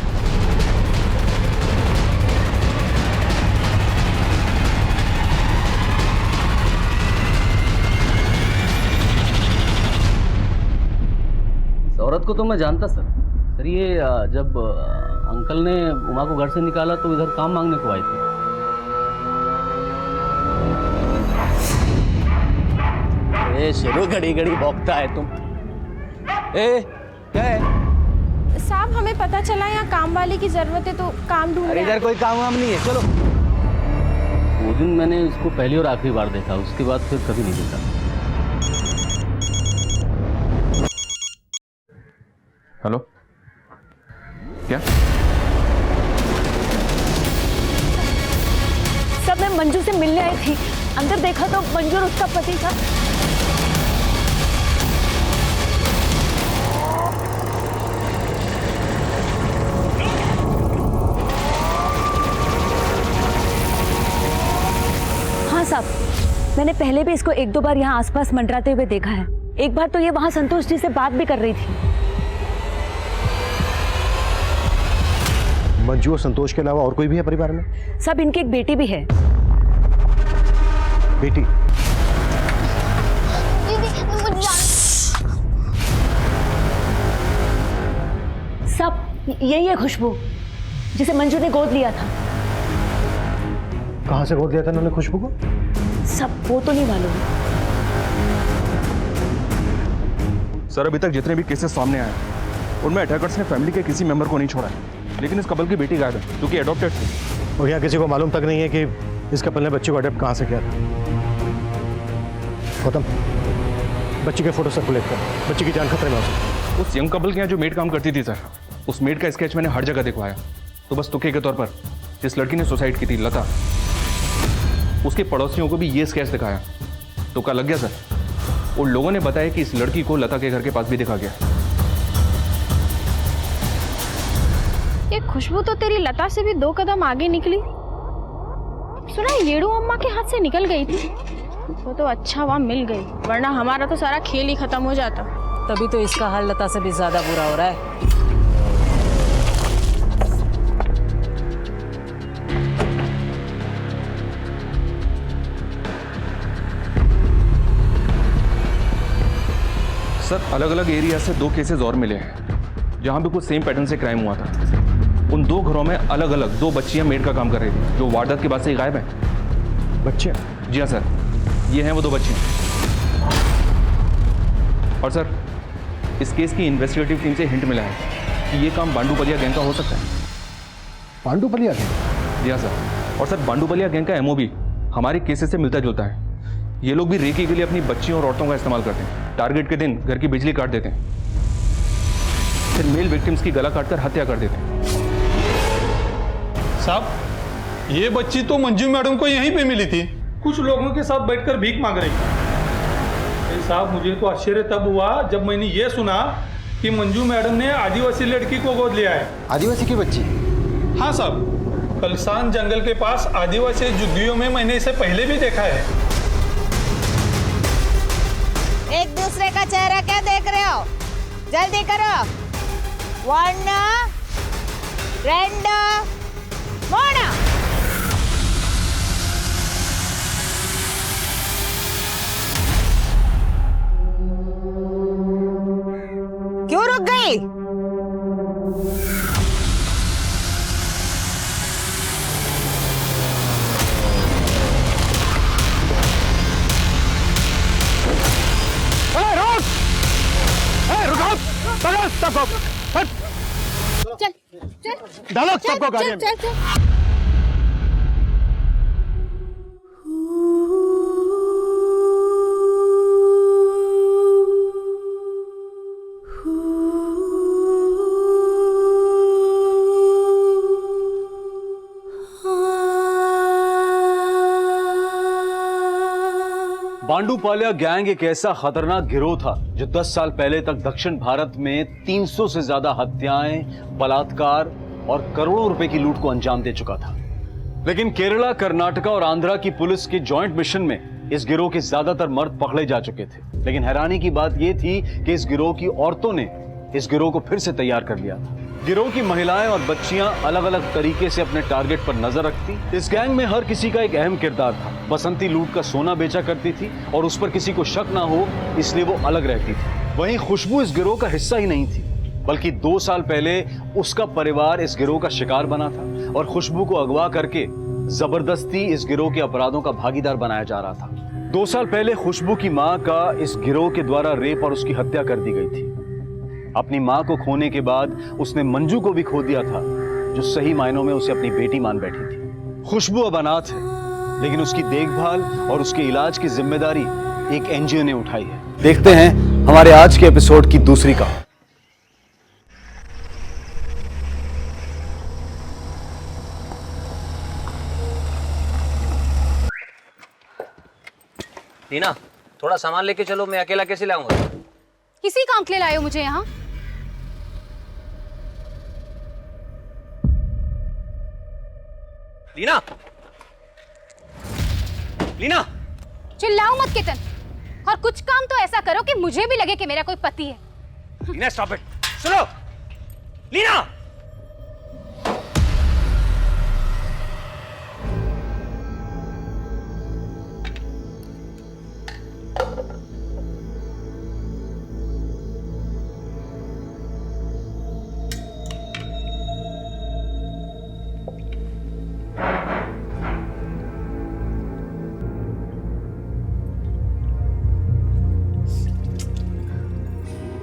औरत को तो मैं जानता सर। ये जब अंकल ने उमा को घर से निकाला तो इधर काम मांगने को आई थी। ए शेरू, घड़ी घड़ी भौंकता है तुम। ए क्या है? साहब हमें पता चला यहाँ काम वाले की जरूरत है तो काम ढूंढ रहे हैं। इधर कोई काम वाम नहीं है, चलो। वो दिन मैंने उसको पहली और आखिरी बार देखा, उसके बाद फिर कभी नहीं देखा। हेलो, क्या? सब मैं मंजू से मिलने आई थी, अंदर देखा तो मंजू और उसका पति था। हाँ साहब, मैंने पहले भी इसको एक दो बार यहाँ आसपास मंडराते हुए देखा है। एक बार तो ये वहाँ संतोष जी से बात भी कर रही थी। मंजू और संतोष के अलावा और कोई भी है परिवार में? सब इनकी एक बेटी भी है। बेटी? सब यही है खुशबू, जिसे मंजू ने गोद लिया था। कहाँ से गोद लिया था उन्होंने खुशबू को? सब वो तो नहीं मालूम। सर अभी तक जितने भी केसेस सामने आए उनमें अटैकर्स ने फैमिली के किसी मेंबर को नहीं छोड़ा है, लेकिन इस कपल की बेटी गायब है जो कि एडॉप्टेड थी। और यहाँ किसी को मालूम तक नहीं है कि इस कपल ने बच्चे को अडॉप्ट कहाँ से किया था। गौतम, बच्ची के फोटो सर्कुलेट कर, बच्ची की जान खतरे में हो सकती है। उस यंग कपल के यहाँ जो मेड काम करती थी सर, उस मेड का स्केच मैंने हर जगह दिखवाया। तो बस तुक्के के तौर पर जिस लड़की ने सुसाइड की थी, लता, उसके पड़ोसियों को भी ये स्केच दिखाया। तुक्का लग गया सर। उन लोगों ने बताया कि इस लड़की को लता के घर के पास भी दिखा गया। ये खुशबू तो तेरी लता से भी 2 कदम आगे निकली। सुना येड़ू अम्मा के हाथ से निकल गई थी, वो तो अच्छा वहाँ मिल गई, वरना हमारा तो सारा खेल ही खत्म हो जाता। तभी तो इसका हाल लता से भी ज्यादा बुरा हो रहा है। सर अलग अलग एरिया से 2 केसेस और मिले हैं जहां पे कुछ सेम पैटर्न से क्राइम हुआ था। उन 2 घरों में अलग अलग 2 बच्चियां मेड का काम कर रही थी, जो वारदात के बाद से ही गायब है। बच्चियां? जी हाँ सर, ये हैं वो 2 बच्चियां। और सर इस केस की इन्वेस्टिगेटिव टीम से हिंट मिला है कि ये काम बांडूपलिया गैंग का हो सकता है। बांडूपलिया गैंग? जी हाँ सर। और सर बांडूपलिया गैंग का एमओ भी हमारे केसेस से मिलता जुलता है। ये लोग भी रेकी के लिए अपनी बच्चियों और औरतों का इस्तेमाल करते हैं। टारगेट के दिन घर की बिजली काट देते हैं, फिर मेल विक्टिम्स की गला काटकर हत्या कर देते हैं। साहब ये बच्ची तो मंजू मैडम को यहीं पे मिली थी, कुछ लोगों के साथ बैठकर भीख मांग रही थी। साहब मुझे तो आश्चर्य तब हुआ जब मैंने ये सुना कि मंजू मैडम ने आदिवासी लड़की को गोद लिया है। आदिवासी की बच्ची? हाँ साहब, कलसान जंगल के पास आदिवासी झुग्गियों में मैंने इसे पहले भी देखा है। एक दूसरे का चेहरा क्या देख रहे हो? जल्दी करो। 1 2 3 क्यों रुक गई? सबको चल चल डालो सबको गाड़ी में। चल चल बांडूपाल्या गैंग एक ऐसा खतरनाक गिरोह था जो 10 साल पहले तक दक्षिण भारत में 300 से ज्यादा हत्याएं, बलात्कार और करोड़ों रुपए की लूट को अंजाम दे चुका था। लेकिन केरला, कर्नाटका और आंध्रा की पुलिस के जॉइंट मिशन में इस गिरोह के ज्यादातर मर्द पकड़े जा चुके थे। लेकिन हैरानी की बात यह थी कि इस गिरोह की औरतों ने इस गिरोह को फिर से तैयार कर लिया था। गिरोह की महिलाएं और बच्चियां अलग अलग तरीके से अपने टारगेट पर नजर रखती। इस गैंग में हर किसी का एक अहम किरदार था। बसंती लूट का सोना बेचा करती थी और उस पर किसी को शक ना हो इसलिए वो अलग रहती थी। वहीं खुशबू इस गिरोह का हिस्सा ही नहीं थी, बल्कि 2 साल पहले उसका परिवार इस गिरोह का शिकार बना था और खुशबू को अगवा करके जबरदस्ती इस गिरोह के अपराधों का भागीदार बनाया जा रहा था। 2 साल पहले खुशबू की मां का इस गिरोह के द्वारा रेप और उसकी हत्या कर दी गई थी। अपनी मां को खोने के बाद उसने मंजू को भी खो दिया था, जो सही मायनों में उसे अपनी बेटी मान बैठी थी। खुशबू अब अनाथ है, लेकिन उसकी देखभाल और उसके इलाज की जिम्मेदारी एक एनजीओ ने उठाई है। देखते हैं हमारे आज के एपिसोड की दूसरी कहानी। टीना, थोड़ा सामान लेके चलो, मैं अकेला कैसे लाऊंगा? किसी काम के लिए लाए हो मुझे यहाँ? लीना, लीना, चिल्लाओ मत केतन, और कुछ काम तो ऐसा करो कि मुझे भी लगे कि मेरा कोई पति है। लीना स्टॉप इट, सुनो, लीना।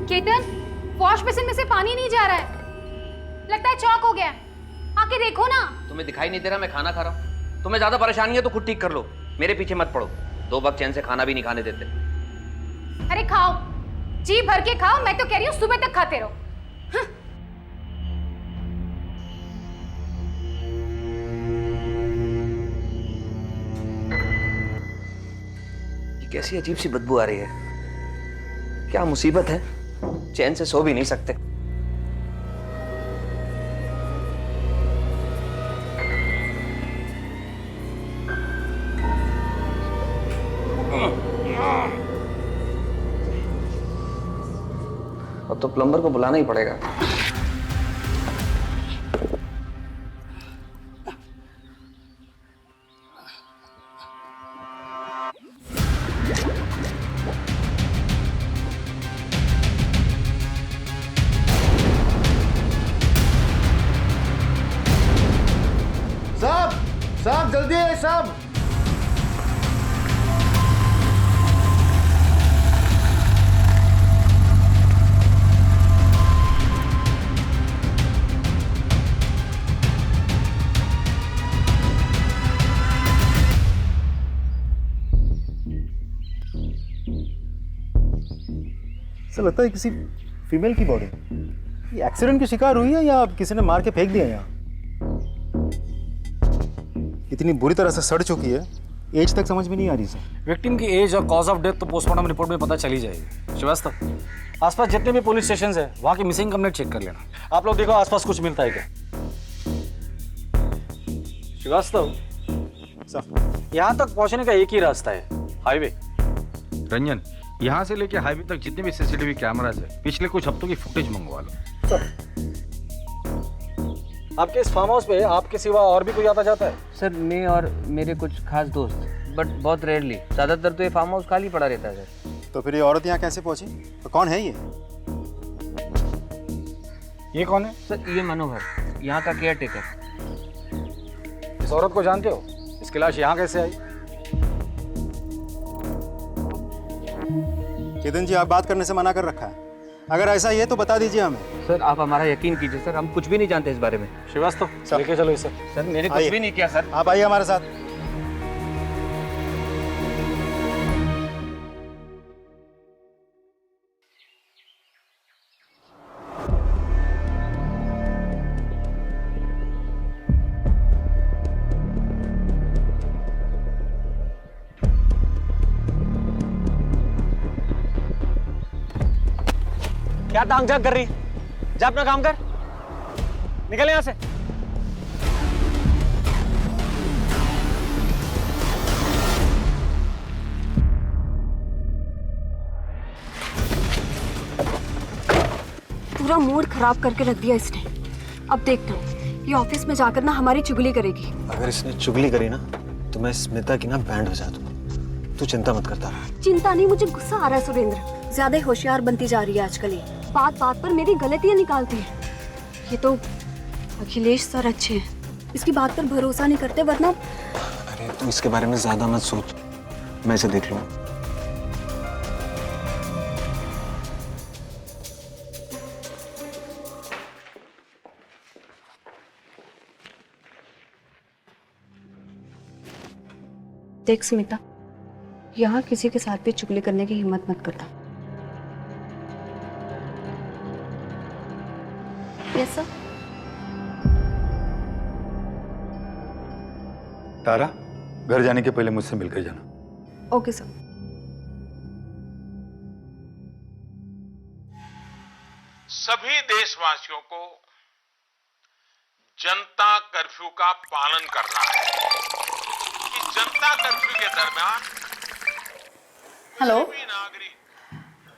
केतन, वॉश बेसिन में से पानी नहीं जा रहा है, लगता है चौक हो गया। आके देखो ना। तुम्हें दिखाई नहीं दे रहा मैं खाना खा रहा हूँ? तुम्हें ज्यादा परेशानी है तो खुद ठीक कर लो, मेरे पीछे मत पड़ो। 2 वक्त चैन से खाना भी नहीं खाने देते। अरे खाओ, जी भर के खाओ, मैं तो कह रही हूँ सुबह तक खाते रहो। ये कैसी अजीब सी बदबू आ रही है, क्या मुसीबत है? चैन से सो भी नहीं सकते। अब तो प्लम्बर को बुलाना ही पड़ेगा। साहब जल्दी है साहब। ऐसा लगता है किसी फीमेल की बॉडी ये एक्सीडेंट की शिकार हुई है या किसी ने मार के फेंक दिया यहाँ। इतनी बुरी तरह से सड़ चुकी है, एज तक समझ में नहीं आ रही सर। विक्टिम की एज और कॉज ऑफ डेथ तो पोस्टमार्टम रिपोर्ट में पता चली जाएगी। श्रीवास्तव, आसपास जितने भी पुलिस स्टेशन है वहाँ की मिसिंग कंप्लेंट चेक कर लेना। आप लोग देखो आसपास कुछ मिलता है क्या। श्रीवास्तव, यहाँ तक पहुँचने का एक ही रास्ता है, हाईवे। रंजन, यहाँ से लेके हाईवे तक जितने भी सीसीटीवी कैमरास है पिछले कुछ हफ्तों की फुटेज मंगवा लो। सर, आपके इस फार्म हाउस पे आपके सिवा और भी कोई आता जाता है? सर, मैं और मेरे कुछ खास दोस्त, बट बहुत रेयरली। ज़्यादातर तो ये फार्म हाउस खाली पड़ा रहता है सर। तो फिर ये औरत यहाँ कैसे पहुंची? तो कौन है ये? ये कौन है? सर, ये मनोहर, यहाँ का केयर टेकर। इस औरत को जानते हो? इसकी लाश यहाँ कैसे आई? केतन जी, आप बात करने से मना कर रखा है। अगर ऐसा ही है तो बता दीजिए हमें। सर, आप हमारा यकीन कीजिए सर, हम कुछ भी नहीं जानते इस बारे में। श्रीवास्तव, लेके चलो इसे। सर, मैंने कुछ भी नहीं किया सर। आप आइए हमारे साथ। क्या तांग झांक कर रही? जा अपना काम कर, निकल यहां से। पूरा मूड खराब करके रख दिया इसने। अब देखना ये ऑफिस में जाकर ना हमारी चुगली करेगी। अगर इसने चुगली करी ना तो मैं स्मिता की ना बैंड बजा दूंगा। तू चिंता मत करता रहा। चिंता नहीं, मुझे गुस्सा आ रहा है सुरेंद्र। ज्यादा होशियार बनती जा रही है आजकल ये, बात बात पर मेरी गलतियां निकालती है। ये तो अखिलेश सर अच्छे हैं, इसकी बात पर भरोसा नहीं करते, वरना। अरे तू इसके बारे में ज्यादा मत सोच, मैं इसे देख लूंगा। देख स्मिता, यहाँ किसी के साथ भी चुगली करने की हिम्मत मत करता। Yes sir. तारा, घर जाने के पहले मुझसे मिलकर जाना। Okay sir. सभी देशवासियों को जनता कर्फ्यू का पालन करना है। इस जनता कर्फ्यू के दरमियान हेलो।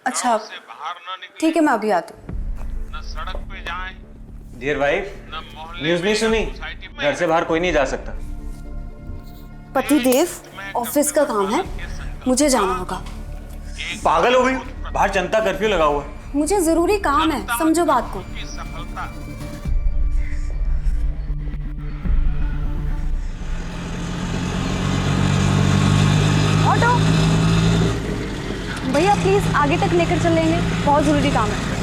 अच्छा ठीक है, मैं अभी आती हूँ। सड़क पे जाएं, डियर वाइफ, न्यूज़ नहीं सुनी? घर से बाहर कोई नहीं जा सकता। पतिदेव, ऑफिस का काम है, मुझे जाना होगा। पागल हो गई? बाहर जनता कर्फ्यू लगा हुआ है। मुझे जरूरी काम है, समझो बात को। ऑटो भैया प्लीज आगे तक लेकर चल लेंगे, बहुत जरूरी काम है।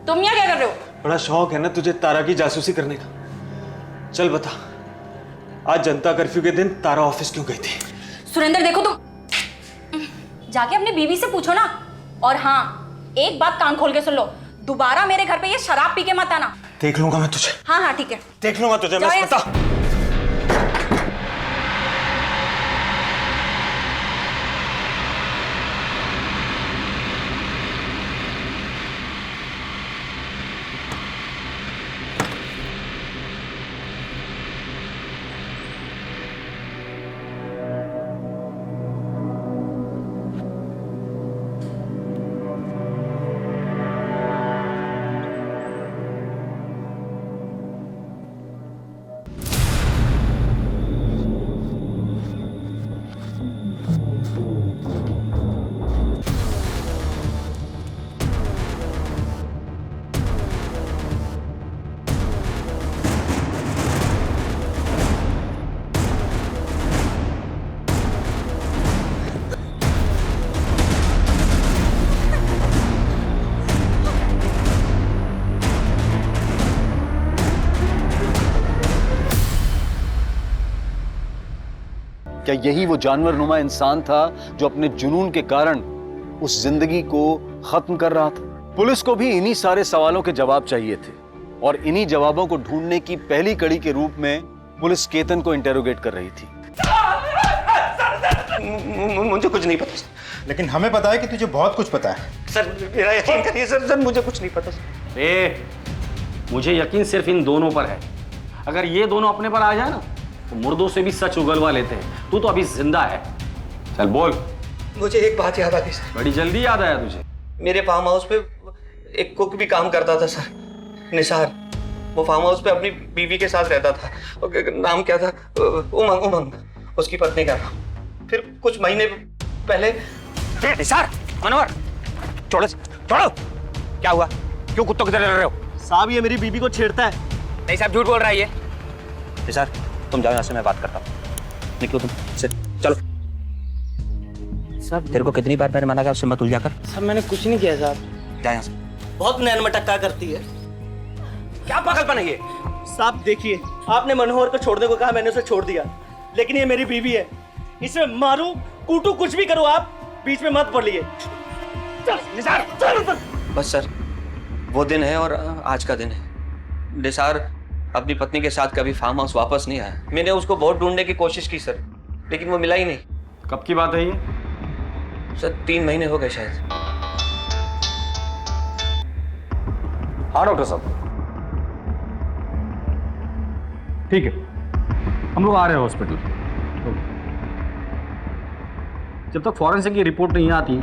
तुम यहाँ क्या कर रहे हो? बड़ा शौक है ना तुझे तारा की जासूसी करने का। चल बता, आज जनता कर्फ्यू के दिन तारा ऑफिस क्यों गई थी? सुरेंद्र देखो, तुम जाके अपनी बीवी से पूछो ना। और हाँ, एक बात कान खोल के सुन लो, दोबारा मेरे घर पे ये शराब पी के मत आना। देख लूंगा मैं तुझे। हाँ हाँ ठीक है, देख लूंगा तुझे मैं। बता। क्या यही वो जानवरनुमा इंसान था जो अपने जुनून के कारण उस जिंदगी को खत्म कर रहा था? पुलिस को भी इन्हीं सारे सवालों के जवाब चाहिए थे और इन्हीं जवाबों को ढूंढने की पहली कड़ी के रूप में पुलिस केतन को इंटेरोगेट कर रही थी। मुझे कुछ नहीं पता, लेकिन हमें पता है कि तुझे बहुत कुछ पता है। सर मेरा यकीन करिए सर, मुझे कुछ नहीं पता। मुझे यकीन सिर्फ इन दोनों पर है। अगर ये दोनों अपने पर आ जाए ना तो मुर्दों से भी सच उगलवा लेते हैं। तू तो अभी जिंदा है। चल बोल। मुझे एक बात याद आ गई सर। बड़ी जल्दी याद आया तुझे? मेरे फार्म हाउस पे एक कुक भी काम करता था सर, निसार। वो फार्म हाउस पे अपनी बीवी के साथ रहता था। नाम क्या था? उमंग, उसकी पत्नी का नाम। फिर कुछ महीने पहले निसार, मनोहर, छोड़ो छोड़ो। क्या हुआ? क्यों कुत्तों की तरह लड़ रहे हो? साहब ये मेरी बीबी को छेड़ता है। नहीं साहब, झूठ बोल रहा है ये। निसार तुम जाओ यहाँ से, मैं बात करता हूँ। निकलो तुम से, चलो। साहब तेरे को कितनी बार मैंने मना किया उससे मत उलझा कर। साहब मैंने कुछ नहीं किया साहब। जा यहाँ से। बहुत नैन मटक्का करती है। क्या पागलपन है ये? साहब देखिए, आपने मनोहर को छोड़ने को कहा, मैंने उसे छोड़ दिया, लेकिन ये मेरी बीवी है, इसे मारूं कूटू कुछ भी करो, आप बीच में मत पड़िए। निसार बस सर, वो दिन है और आज का दिन है। निसार अपनी पत्नी के साथ कभी फार्म हाउस वापस नहीं आया। मैंने उसको बहुत ढूंढने की कोशिश की सर, लेकिन वो मिला ही नहीं। कब की बात है ये? सर 3 महीने हो गए शायद। हाँ डॉक्टर साहब, ठीक है, हम लोग आ रहे हैं हॉस्पिटल। जब तक फॉरेंसिक की रिपोर्ट नहीं आती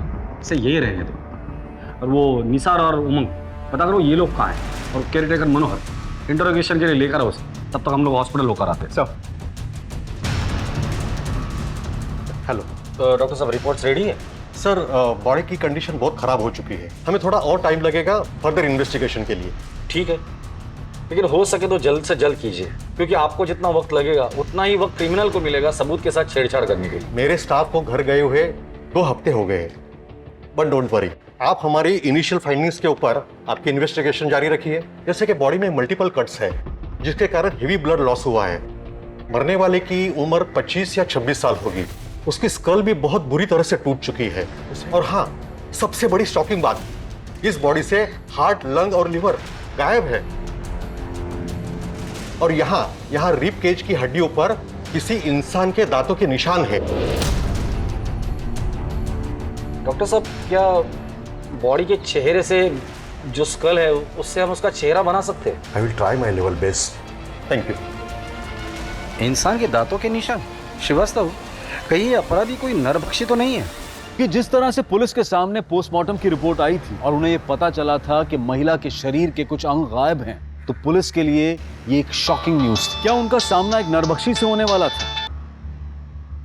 इसे यही रहने दो। और वो निसार और उमंग पता करो ये लोग कहाँ हैं, और केयर टेकर मनोहर इंटरोगेशन के लिए लेकर आओ उसे। तब तक हम लोग हॉस्पिटल होकर आते हैं। सर हेलो डॉक्टर साहब, रिपोर्ट्स रेडी है? सर, बॉडी की कंडीशन बहुत खराब हो चुकी है। हमें थोड़ा और टाइम लगेगा फर्दर इन्वेस्टिगेशन के लिए। ठीक है, लेकिन हो सके तो जल्द से जल्द कीजिए, क्योंकि आपको जितना वक्त लगेगा उतना ही वक्त क्रिमिनल को मिलेगा सबूत के साथ छेड़छाड़ करने के लिए। मेरे स्टाफ को घर गए हुए 2 हफ्ते हो गए हैं, बट डोंट वरी, आप हमारी इनिशियल फाइंडिंग्स के ऊपर आपकी इन्वेस्टिगेशन जारी रखिए। जैसे कि बॉडी में मल्टीपल कट्स है जिसके कारण हेवी ब्लड लॉस हुआ है। मरने वाले की उम्र 25 या 26 साल होगी। उसकी स्कल भी बहुत बुरी तरह से टूट चुकी है। और हाँ, सबसे बड़ी शॉकिंग बात, इस बॉडी से हार्ट, लंग और लिवर गायब है। और यहाँ रिब केज की हड्डियों पर किसी इंसान के दांतों के निशान है। डॉक्टर साहब, क्या बॉडी के चेहरे से जो स्कल है उससे हम उसका चेहरा बना सकते हैं? I will try my level best. Thank you. इंसान के दांतों के निशान? श्रीवास्तव, कहीं ये अपराधी कोई नरभक्षी तो नहीं है? कि जिस तरह से पुलिस के सामने पोस्टमार्टम की रिपोर्ट आई थी और उन्हें ये पता चला था कि महिला के शरीर के कुछ अंग गायब हैं, तो पुलिस के लिए ये एक शॉकिंग न्यूज़ थी। क्या उनका सामना एक नरभक्षी से होने वाला था?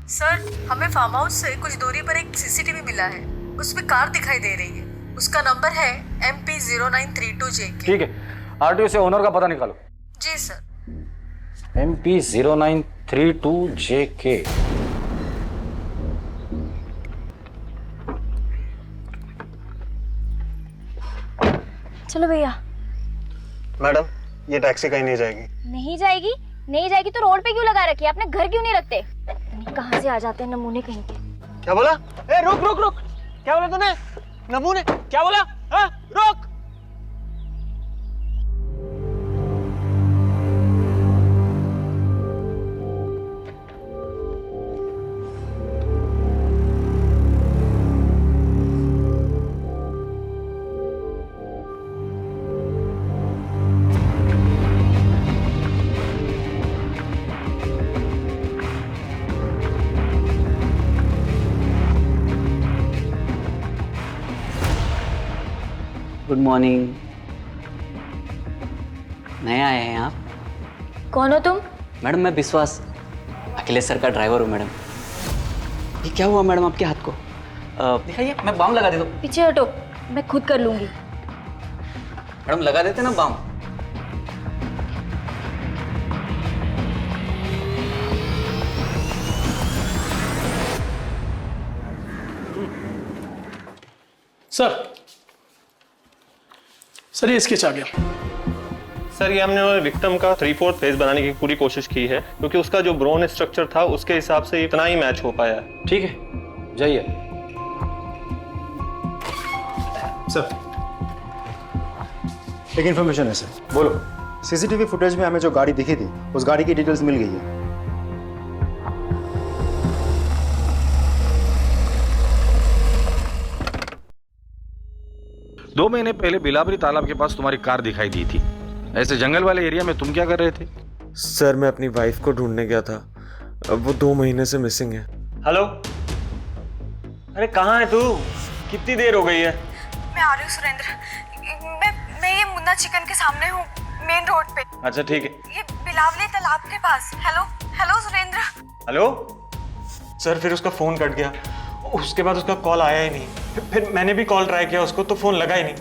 सर, हमें फार्म हाउस से कुछ दूरी पर एक सीसीटीवी मिला है। उसमें कार दिखाई दे रही है। उसका नंबर है MP0932JK। ठीक है, आरटीओ से ओनर का पता निकालो। जी सर। MP0932JK। चलो भैया। मैडम, ये टैक्सी कहीं नहीं जाएगी। नहीं जाएगी? नहीं जाएगी तो रोड पे क्यों लगा रखी है? आपने घर क्यों नहीं रखते? कहाँ से आ जाते हैं नमूने कहीं के। क्या बोला? ए, रुक रुक रुक, क्या बोला तूने? नमूने? क्या बोला? हाँ, रुक। Good morning. नए आए हैं आप? कौन हो तुम? मैडम, मैं विश्वास, अखिलेश सर का ड्राइवर हूँ। मैडम, ये क्या हुआ मैडम आपके हाथ को? दिखाइए, मैं बाम लगा देता हूँ। पीछे हटो, मैं खुद कर लूंगी। मैडम, लगा देते ना बाम। सर, ये स्केच आ गया। सर, ये हमने विक्टिम का 3/4 फेस बनाने की पूरी कोशिश की है, क्योंकि उसका जो ब्रोन स्ट्रक्चर था उसके हिसाब से इतना ही मैच हो पाया। ठीक है, जाइए। सर, एक इन्फॉर्मेशन है सर। बोलो। सीसीटीवी फुटेज में हमें जो गाड़ी दिखी थी उस गाड़ी की डिटेल्स मिल गई है। 2 महीने पहले बिलावरी तालाब के पास तुम्हारी कार दिखाई दी थी। ऐसे जंगल वाले एरिया में तुम क्या कर रहे थे? सर, मैं अपनी वाइफ को ढूंढने गया था। अब वो 2 महीने से मिसिंग है। हेलो, अरे कहाँ है तू? कितनी देर हो गई है? मैं आ रही हूँ सुरेंद्र। मैं ये मुन्ना चिकन के सामने हूँ, मेन रोड पे। अच्छा ठीक है। ये बिलावली तालाब के पास। Hello hello Surendra. Hello sir, फिर उसका फोन कट गया। उसके बाद उसका कॉल आया ही नहीं। फिर मैंने भी कॉल ट्राई किया उसको, तो फोन लगा ही नहीं।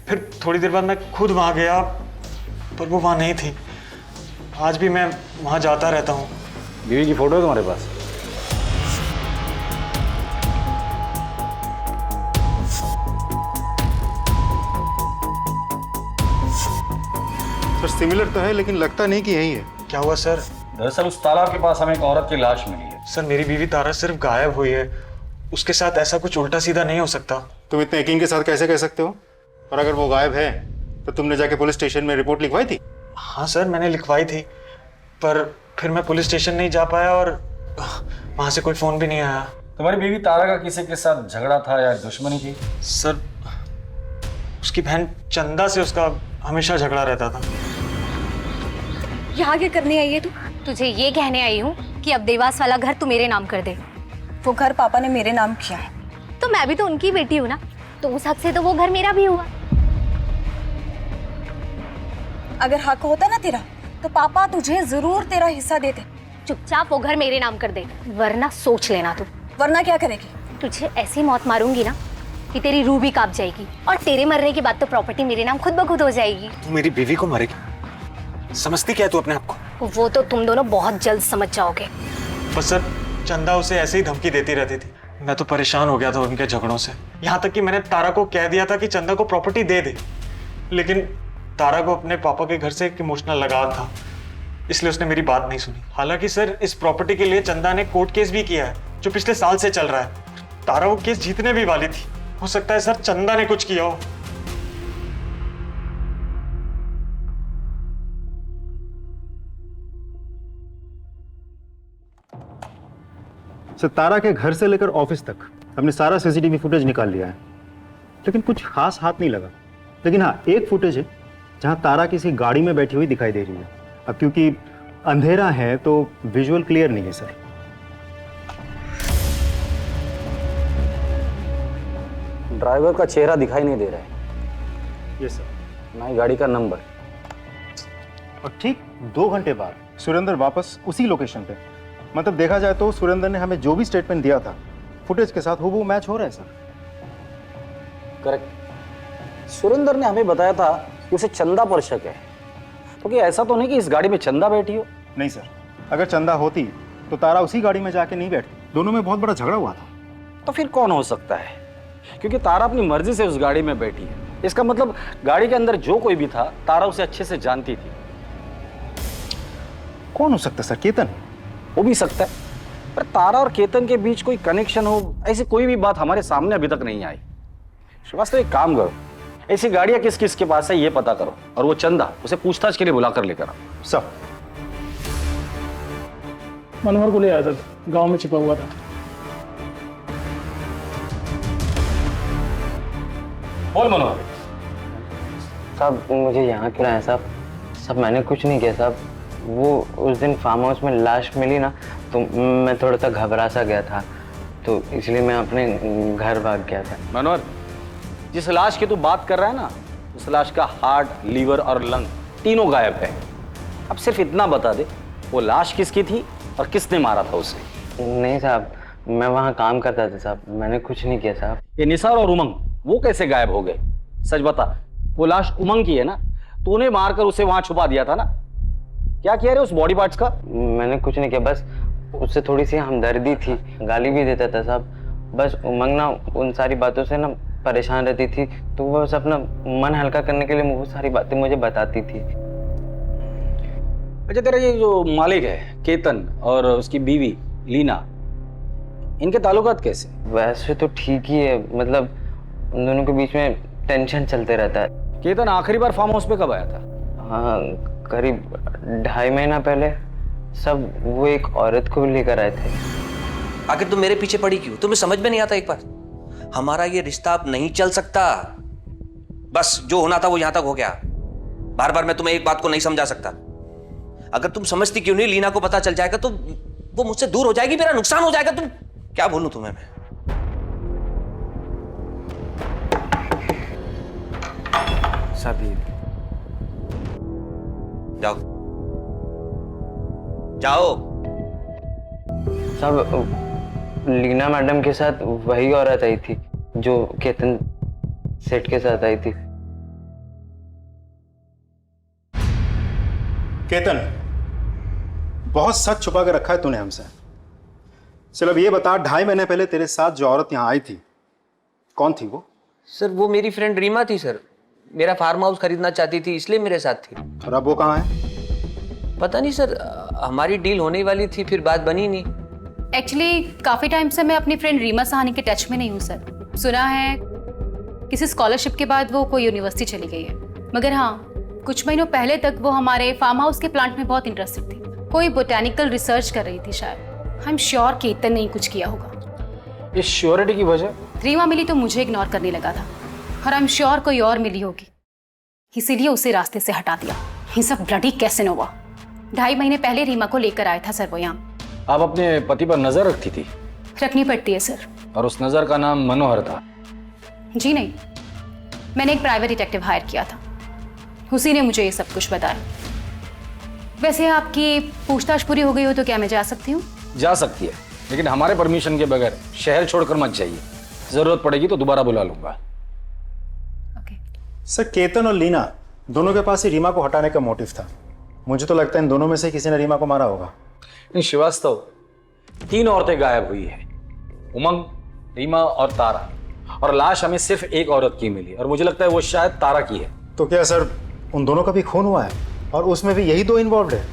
फिर थोड़ी देर बाद मैं खुद वहाँ गया, पर वो वहाँ नहीं थी। आज भी मैं वहाँ जाता रहता हूँ। बीवी की फोटो है तुम्हारे पास? सर, सिमिलर तो है लेकिन लगता नहीं कि यही है। क्या हुआ सर? दरअसल उस तालाब के पास हमें एक औरत की लाश मिली है। सर, मेरी बीवी तारा सिर्फ गायब हुई है, उसके साथ ऐसा कुछ उल्टा सीधा नहीं हो सकता। तुम इतने यकीन के साथ कैसे कह सकते हो? और अगर वो गायब है तो तुमने जाके पुलिस स्टेशन में रिपोर्ट लिखवाई थी? हाँ सर, मैंने लिखवाई थी, पर फिर मैं पुलिस स्टेशन नहीं जा पाया और वहां से कोई फोन भी नहीं आया। तुम्हारी बीवी तारा का किसी के साथ झगड़ा था या दुश्मनी थी? सर, उसकी बहन चंदा से उसका हमेशा झगड़ा रहता था। यहाँ क्या करने आई है तू? तुझे ये कहने आई हूँ कि अब देवास वाला घर तू मेरे नाम कर दे। वो घर पापा ने मेरे नाम किया है। तो मैं भी तो उनकी बेटी हूँ ना, तो उस हक से तो वो घर मेरा भी हुआ। अगर हक होता ना तेरा तो पापा तुझे जरूर तेरा हिस्सा देते। चुपचाप वो घर मेरे नाम कर दे, वरना सोच लेना तू। वरना क्या करेगी? तुझे ऐसी मौत मारूंगी ना कि तेरी रूह भी कांप जाएगी, और तेरे मरने के बाद तो प्रॉपर्टी मेरे नाम खुद ब खुद हो जाएगी। तू मेरी बीवी को मारेगी? समझती क्या है तू अपने आप को? वो तो तुम दोनों बहुत जल्द समझ जाओगे। बस सर, चंदा उसे ऐसे ही धमकी देती रहती थी। मैं तो परेशान हो गया था उनके झगड़ों से, यहाँ तक कि मैंने तारा को कह दिया था कि चंदा को प्रॉपर्टी दे दे, लेकिन तारा को अपने पापा के घर से एक इमोशनल लगाव था, इसलिए उसने मेरी बात नहीं सुनी। हालांकि सर, इस प्रॉपर्टी के लिए चंदा ने कोर्ट केस भी किया है जो पिछले साल से चल रहा है। तारा वो केस जीतने भी वाली थी। हो सकता है सर चंदा ने कुछ किया हो। सर, तारा के घर से लेकर ऑफिस तक हमने सारा सीसीटीवी फुटेज निकाल लिया है, लेकिन कुछ खास हाथ नहीं लगा। लेकिन हाँ, एक फुटेज है जहां तारा किसी गाड़ी में बैठी हुई दिखाई दे रही है। अब क्योंकि अंधेरा है तो विजुअल क्लियर नहीं है सर। ड्राइवर का चेहरा दिखाई नहीं दे रहा है। Yes sir. ना ही गाड़ी का नंबर। और ठीक 2 घंटे बाद सुरेंद्र वापस उसी लोकेशन पे। मतलब देखा जाए तो सुरेंद्र ने हमें जो भी स्टेटमेंट दिया था फुटेज के साथ हूबहू मैच हो रहा है सर। करेक्ट। सुरेंद्र ने हमें बताया था कि उसे चंदा पर शक है, तो क्या ऐसा तो नहीं कि इस गाड़ी में चंदा बैठी हो? नहीं सर, अगर चंदा होती तो तारा उसी गाड़ी में जाके नहीं बैठती। दोनों में बहुत बड़ा झगड़ा हुआ था। तो फिर कौन हो सकता है? क्योंकि तारा अपनी मर्जी से उस गाड़ी में बैठी है, इसका मतलब गाड़ी के अंदर जो कोई भी था तारा उसे अच्छे से जानती थी। कौन हो सकता है सर? केतन हो भी सकता है, पर तारा और केतन के बीच कोई कनेक्शन हो, ऐसी कोई भी बात हमारे सामने अभी तक नहीं आई। श्रीवास्तव, एक काम करो, ऐसी गाड़ियां किस किस के पास है ये पता करो, और वो चंदा उसे पूछताछ के लिए बुलाकर लेकर आओ। सब मनोहर को ले आया था, गांव में छिपा हुआ था। बोल मनोहर। साहब, मुझे यहाँ क्यों लाया साहब? साहब, मैंने कुछ नहीं किया साहब। वो उस दिन फार्म हाउस में लाश मिली ना, तो मैं थोड़ा सा घबरा सा गया था, तो इसलिए मैं अपने घर भाग गया था। मनोहर, जिस लाश की तू बात कर रहा है ना, उस लाश का हार्ट, लीवर और लंग तीनों गायब है। अब सिर्फ इतना बता दे, वो लाश किसकी थी और किसने मारा था उसे? नहीं साहब, मैं वहाँ काम करता था साहब, मैंने कुछ नहीं किया साहब। ये निसार और उमंग वो कैसे गायब हो गए? सच बता, वो लाश उमंग की है ना? तूने मारकर उसे वहां छुपा दिया था ना? क्या किया रे उस बॉडी पार्ट्स का? मैंने कुछ नहीं किया, बस उससे थोड़ी सी हमदर्दी थी, गाली भी देता था साहब। बस उमंग ना उन सारी बातों से ना परेशान रहती थी, तो वो बस अपना मन हल्का करने के लिए वो सारी बातें मुझे बताती थी। अच्छा, तेरा ये जो मालिक है केतन और उसकी बीवी लीना, इनके ताल्लुकात कैसे? वैसे तो ठीक ही है, मतलब उन दोनों के बीच में टेंशन चलते रहता है। केतन आखिरी बार फार्म हाउस पे कब आया था? हाँ, करीब 2.5 महीना पहले। सब वो एक औरत को लेकर आए थे। आखिर तुम मेरे पीछे पड़ी क्यों? तुम्हें समझ में नहीं आता? एक बार हमारा ये रिश्ता अब नहीं चल सकता। बस जो होना था वो यहां तक हो गया। बार बार मैं तुम्हें एक बात को नहीं समझा सकता। अगर तुम समझती क्यों नहीं, लीना को पता चल जाएगा तो वो मुझसे दूर हो जाएगी, मेरा नुकसान हो जाएगा। तुम क्या बोलूं तुम्हें मैं? सभी जाओ जाओ। सब लीना मैडम के साथ वही औरत आई थी जो केतन सेठ के साथ आई थी। केतन, बहुत सच छुपा कर रखा है तूने हमसे। चल अब ये बता, 2.5 महीने पहले तेरे साथ जो औरत यहाँ आई थी, कौन थी वो? सर, वो मेरी फ्रेंड रीमा थी सर। मेरा फार्म हाउस खरीदना चाहती थी, इसलिए मेरे साथ थी। और अब वो कहाँ है? पता नहीं सर, हमारी डील होने वाली थी, फिर बात बनी नहीं। एक्चुअली काफी टाइम से मैं अपनी फ्रेंड रीमा साहनी के टच में नहीं हूँ सर। सुना है किसी स्कॉलरशिप के बाद वो कोई यूनिवर्सिटी चली गई है। मगर हाँ, कुछ महीनों पहले तक वो हमारे फार्म हाउस के प्लांट में बहुत इंटरेस्टेड थी। कोई बोटेनिकल रिसर्च कर रही थी शायद। आई एम श्योर केतन ने ही कुछ किया होगा। इस श्योरिटी की वजह? रीमा मिली तो मुझे इग्नोर करने लगा था, और आई एम श्योर कोई और मिली होगी, इसीलिए उसे रास्ते से हटा दिया। ये सब ब्लडी कैसेनोवा 2.5 महीने पहले रीमा को लेकर आया था सर वो यहाँ। आप अपने पति पर नजर रखती थी? रखनी पड़ती है सर। और उस नजर का नाम मनोहर था? जी नहीं, मैंने एक प्राइवेट डिटेक्टिव हायर किया था, उसी ने मुझे ये सब कुछ बताया। वैसे आपकी पूछताछ पूरी हो गई हो तो क्या मैं जा सकती हूँ? जा सकती है, लेकिन हमारे परमिशन के बगैर शहर छोड़कर मत जाइए। जरूरत पड़ेगी तो दोबारा बुला लूंगा। सर, केतन और लीना दोनों के पास ही रीमा को हटाने का मोटिव था। मुझे तो लगता है इन दोनों में से किसी ने रीमा को मारा होगा। नहीं श्रीवास्तव, 3 औरतें गायब हुई है, उमंग, रीमा और तारा, और लाश हमें सिर्फ एक औरत की मिली और मुझे लगता है वो शायद तारा की है। तो क्या सर उन दोनों का भी खून हुआ है और उसमें भी यही 2 इन्वॉल्व है?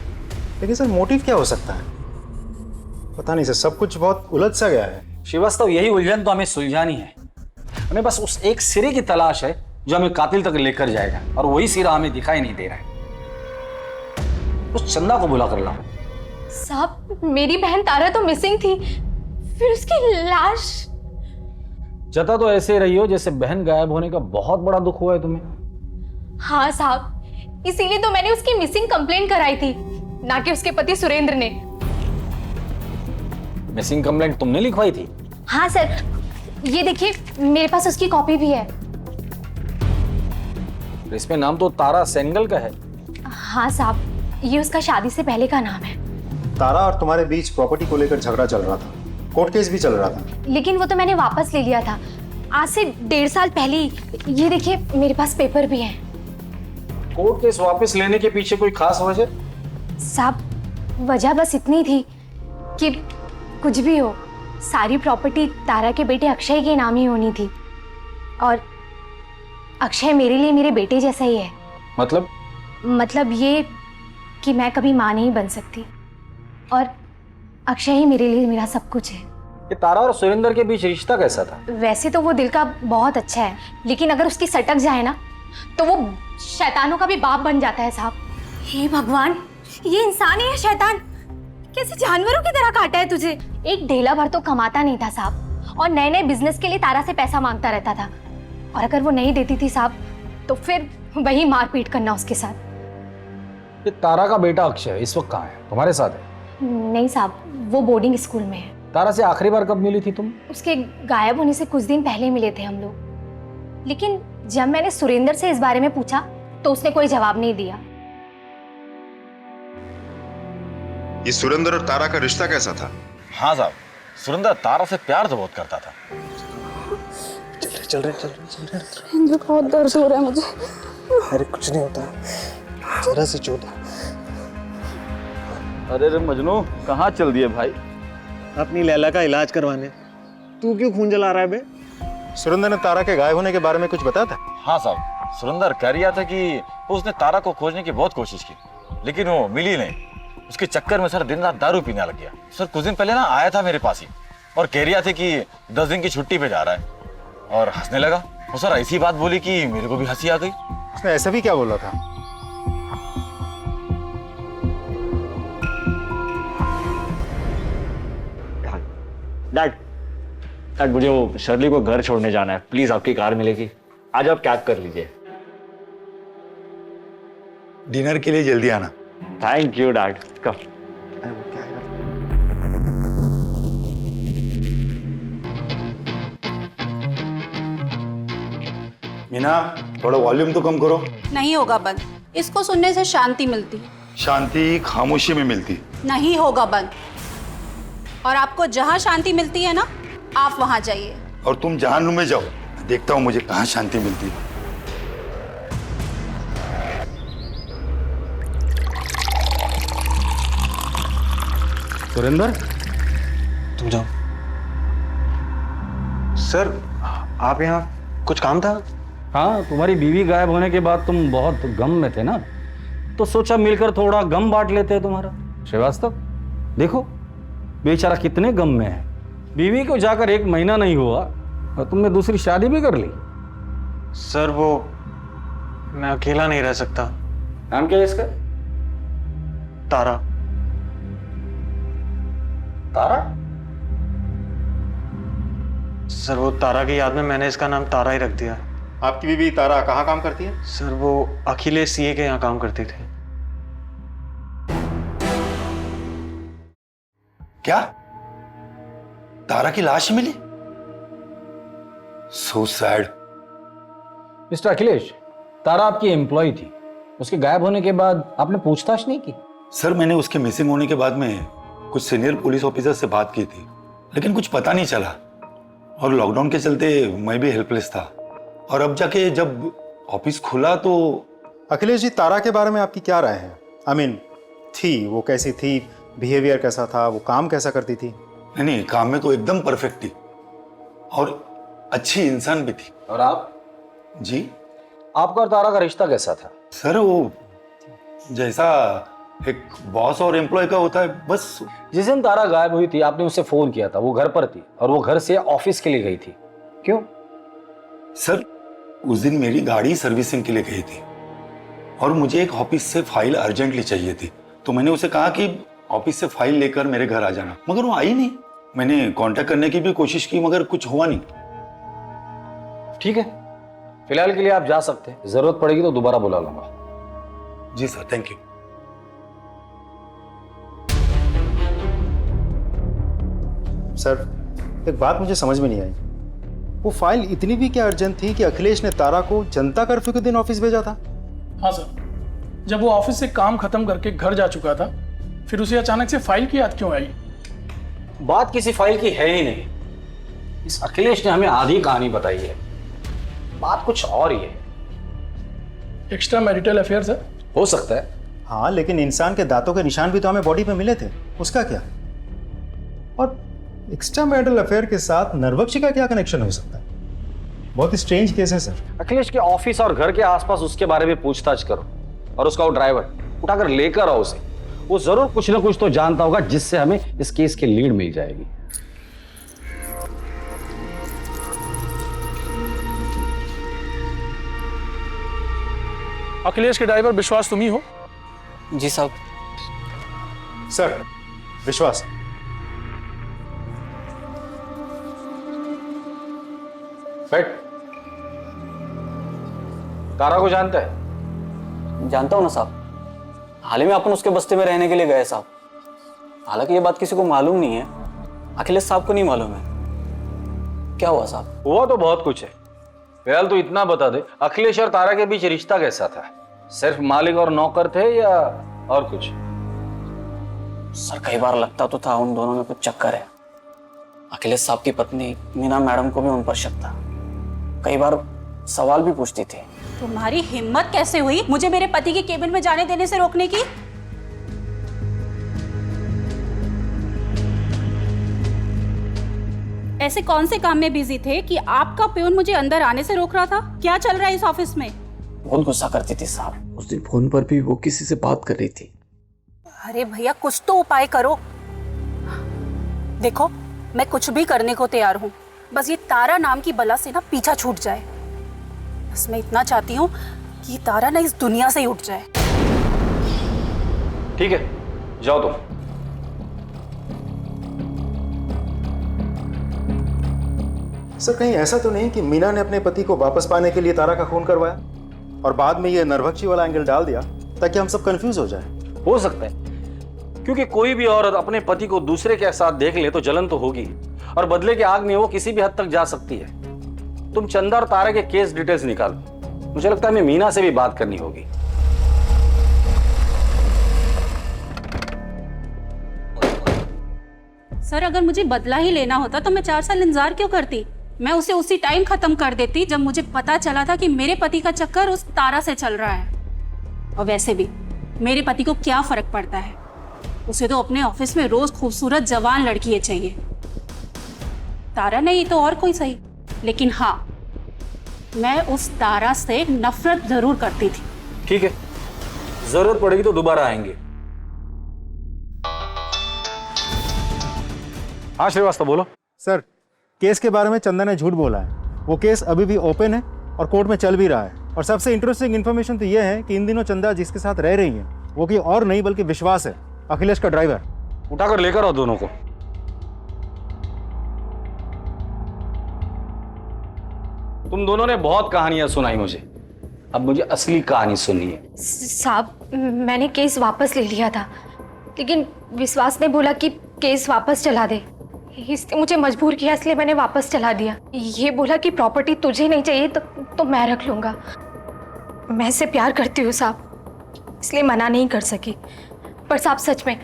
लेकिन सर मोटिव क्या हो सकता है? पता नहीं सर, सब कुछ बहुत उलझ सा गया है। श्रीवास्तव, यही उलझन तो हमें सुलझानी है। हमें बस उस एक सिरे की तलाश है जो हमें कातिल तक लेकर जाएगा, और वही सिरा हमें दिखाई नहीं दे रहा है। उस चंदा को बुला कर लाओ। साहब, मेरी बहन तारा तो मिसिंग थी, फिर उसकी लाश। जता तो ऐसे रही हो जैसे बहन गायब होने का बहुत बड़ा दुख हुआ है तुम्हें। हाँ साहब, इसीलिए तो मैंने उसकी मिसिंग कंप्लेंट कराई थी, ना कि उसके पति सुरेंद्र ने। मिसिंग कंप्लेंट तुमने लिखवाई थी? हाँ सर, ये देखिए मेरे पास उसकी कॉपी भी है। इसमें नाम तो तारा सेंगल का है। हाँ साहब, ये उसका शादी से पहले का नाम है। तारा और तुम्हारे बीच प्रॉपर्टी को लेकर झगड़ा चल रहा था, कोर्ट केस भी चल रहा था। लेकिन वो तो मैंने वापस ले लिया था आज से 1.5 साल पहले। ये देखिए मेरे पास पेपर भी हैं। कोर्ट केस वापस लेने के पीछे कोई खास वजह? साहब, वजह बस इतनी थी कि कुछ भी हो, सारी प्रॉपर्टी तारा के बेटे अक्षय के नाम ही होनी थी, और अक्षय मेरे लिए मेरे बेटे जैसा ही है। मतलब ये कि मैं कभी माँ नहीं बन सकती, और अक्षय ही मेरे लिए मेरा सब कुछ है। ये तारा और सुरेंद्र के बीच रिश्ता कैसा था? वैसे तो वो दिल का बहुत अच्छा है, लेकिन अगर उसकी सटक जाए ना तो वो शैतानों का भी बाप बन जाता है साहब। हे भगवान, ये इंसान है या शैतान? कैसे जानवरों की तरह काटा है तुझे। एक ढेला भर तो कमाता नहीं था साहब, और नए नए बिजनेस के लिए तारा से पैसा मांगता रहता था, और अगर वो नहीं देती थी साहब तो फिर वही मारपीट करना उसके साथ। ये तारा का बेटा अक्षय इस वक्त कहाँ है? तुम्हारे साथ है? नहीं साहब, वो बोर्डिंग स्कूल में है। तारा से आखिरी बार कब मिली थी तुम? उसके गायब होने से कुछ दिन पहले मिले थे हम लोग, लेकिन जब मैंने सुरेंद्र से इस बारे में पूछा तो उसने कोई जवाब नहीं दिया। ये सुरेंद्र और तारा का रिश्ता कैसा था? हाँ साहब, सुरेंद्र तारा से प्यार तो बहुत करता था। चल रहे सुरेंद्र, बहुत दर्द हो रहा है मुझे। अरे कुछ नहीं होता, जरा सी चोट है। अरे मजनू, कहाँ चल दिए भाई? अपनी लैला का इलाज करवाने। तू क्यों खून जला रहा है बे? सुरेंद्र ने तारा के गायब होने के बारे में कुछ बताया था? हाँ साहब, सुरेंद्र कह रहा था कि उसने तारा को खोजने की बहुत कोशिश की, लेकिन वो मिली नहीं। उसके चक्कर में सर दिन रात दारू पीने लग गया। सर कुछ दिन पहले ना आया था मेरे पास ही, और कह रहा था कि 10 दिन की छुट्टी पे जा रहा है, और हंसने लगा। वो सर ऐसी बात बोली कि मेरे को भी हंसी आ गई। उसने ऐसा भी क्या बोला था? डैड, मुझे वो शर्ली को घर छोड़ने जाना है, प्लीज आपकी कार मिलेगी? आज आप कैब कर लीजिए। डिनर के लिए जल्दी आना। Thank you dad. Come. Meena, थोड़ा वॉल्यूम तो कम करो। नहीं होगा बंद, इसको सुनने से शांति मिलती। शांति खामोशी में मिलती। नहीं होगा बंद, और आपको जहाँ शांति मिलती है ना, आप वहाँ जाइए। और तुम जहानुम में जाओ, देखता हूँ मुझे कहाँ शांति मिलती है। सुरेंद्र, तुम जाओ। सर, आप यहाँ कुछ काम था? हाँ, तुम्हारी बीवी गायब होने के बाद तुम बहुत गम में थे ना, तो सोचा मिलकर थोड़ा गम बांट लेते हैं तुम्हारा। श्रीवास्तव, देखो बेचारा कितने गम में है। बीवी को जाकर 1 महीना नहीं हुआ और तुमने दूसरी शादी भी कर ली। सर वो मैं अकेला नहीं रह सकता। नाम क्या है इसका? तारा। तारा? सर वो तारा की याद में मैंने इसका नाम तारा ही रख दिया। आपकी बीवी तारा कहाँ काम करती है? सर वो अखिलेश सीए के यहाँ काम करती थी। क्या तारा की लाश मिली? So sad. Mister Akhilesh, Tara आपकी एम्प्लॉय थी, उसके गायब होने के बाद आपने पूछताछ नहीं की? सर मैंने उसके मिसिंग होने के बाद में कुछ सीनियर पुलिस ऑफिसर से बात की थी, लेकिन कुछ पता नहीं चला और लॉकडाउन के चलते मैं भी हेल्पलेस था। और अब जाके जब ऑफिस खुला तो। अखिलेश जी, तारा के बारे में आपकी क्या राय है? आई मीन थी वो कैसी थी, बिहेवियर कैसा था, वो काम कैसा करती थी? नहीं, काम में तो एकदम परफेक्ट थी और अच्छी इंसान भी थी। और आप? जी, आपका और तारा का रिश्ता कैसा था? सर वो जैसा एक बॉस और एम्प्लॉय का होता है, बस। जिस दिन तारा गायब हुई थी आपने उसे फोन किया था, वो घर पर थी और वो घर से ऑफिस के लिए गई थी, क्यों? सर उस दिन मेरी गाड़ी सर्विसिंग के लिए गई थी और मुझे एक ऑफिस से फाइल अर्जेंटली चाहिए थी, तो मैंने उसे कहा कि ऑफिस से फाइल लेकर मेरे घर आ जाना, मगर वो आई नहीं। मैंने कांटेक्ट करने की भी कोशिश की मगर कुछ हुआ नहीं। ठीक है, फिलहाल के लिए आप जा सकते हैं, जरूरत पड़ेगी तो दोबारा बुला लूंगा। जी सर, थैंक यू। सर एक बात मुझे समझ में नहीं आई, वो फाइल इतनी भी क्या अर्जेंट थी कि अखिलेश ने तारा को जनता कर्फ्यू के दिन ऑफिस भेजा था? हाँ सर, जब वो ऑफिस से काम खत्म करके घर जा चुका था, फिर उसे अचानक से फाइल की याद क्यों आई? बात किसी फाइल की है ही नहीं, इस अखिलेश ने हमें आधी कहानी बताई है, बात कुछ और ही है। Extra marital affair sir? हो सकता है। हाँ, लेकिन इंसान के दांतों के निशान भी तो हमें बॉडी पे मिले थे, उसका क्या? और एक्स्ट्रा मैरिटल अफेयर के साथ नरबख्शी का क्या कनेक्शन हो सकता है? बहुत ही स्ट्रेंज केस है सर। अखिलेश के ऑफिस और घर के आसपास उसके बारे में पूछताछ करो और उसका वो ड्राइवर उठाकर लेकर आओ उसे, वो जरूर कुछ ना कुछ तो जानता होगा जिससे हमें इस केस की लीड मिल जाएगी। अखिलेश के ड्राइवर विश्वास तुम ही हो? जी साहब। सर विश्वास, बैठ। तारा को जानता है? जानता हूँ ना साहब, हाल ही में अपन उसके बस्ती में रहने के लिए गए साहब। हालांकि ये बात किसी को मालूम नहीं है, अखिलेश साहब को नहीं मालूम है। क्या हुआ साहब? हुआ तो बहुत कुछ है, फिलहाल तो इतना बता दे, अखिलेश और तारा के बीच रिश्ता कैसा था? सिर्फ मालिक और नौकर थे या और कुछ? सर कई बार लगता तो था उन दोनों में कुछ चक्कर है। अखिलेश साहब की पत्नी मीना मैडम को भी उन पर शक था, कई बार सवाल भी पूछती थी। तुम्हारी हिम्मत कैसे हुई मुझे मेरे पति के केबिन में जाने देने से रोकने की? ऐसे कौन से काम में बिजी थे कि आपका प्यून मुझे अंदर आने से रोक रहा था? क्या चल रहा है इस ऑफिस में? बहुत गुस्सा करती थी साहब। उस दिन फोन पर भी वो किसी से बात कर रही थी। अरे भैया कुछ तो उपाय करो। देखो मैं कुछ भी करने को तैयार हूँ, बस ये तारा नाम की बला से ना पीछा छूट जाए। बस मैं इतना चाहती हूँ कि तारा ना इस दुनिया से ही उठ जाए। ठीक है, जाओ तुम। सर कहीं ऐसा तो नहीं कि मीना ने अपने पति को वापस पाने के लिए तारा का खून करवाया और बाद में ये नरभक्षी वाला एंगल डाल दिया ताकि हम सब कंफ्यूज हो जाए? हो सकता है, क्योंकि कोई भी औरत अपने पति को दूसरे के साथ देख ले तो जलन तो होगी, और बदले की आग में वो किसी भी हद तक जा सकती है। तुम चंदा और तारा के केस डिटेल्स निकालो, मुझे लगता है हमें मीना से भी बात करनी होगी। सर अगर मुझे बदला ही लेना होता तो मैं 4 साल इंतजार क्यों करती? मैं उसे उसी टाइम खत्म कर देती जब मुझे पता चला था कि मेरे पति का चक्कर उस तारा से चल रहा है। और वैसे भी मेरे पति को क्या फर्क पड़ता है, उसे तो अपने ऑफिस में रोज खूबसूरत जवान लड़की चाहिए। तारा नहीं तो और कोई सही, लेकिन हाँ मैं उस तारा से नफरत जरूर करती थी। ठीक है, जरूरत पड़ेगी तो दोबारा आएंगे। हाँ श्रीवास्तव बोलो। सर केस के बारे में चंदा ने झूठ बोला है, वो केस अभी भी ओपन है और कोर्ट में चल भी रहा है। और सबसे इंटरेस्टिंग इन्फॉर्मेशन तो यह है कि इन दिनों चंदा जिसके साथ रह रही है वो कोई और नहीं बल्कि विश्वास है, अखिलेश का ड्राइवर। उठाकर लेकर आओ दोनों को। तुम दोनों ने बहुत कहानियां सुनाई मुझे, अब मुझे असली कहानी सुननी है। साहब मैंने केस वापस ले लिया था, लेकिन विश्वास ने बोला कि केस वापस चला दे। इसने मुझे मजबूर किया, इसलिए मैंने वापस चला दिया। ये बोला कि प्रॉपर्टी तुझे नहीं चाहिए तो मैं रख लूंगा। मैं इससे प्यार करती हूँ साहब, इसलिए मना नहीं कर सकी। पर साहब सच में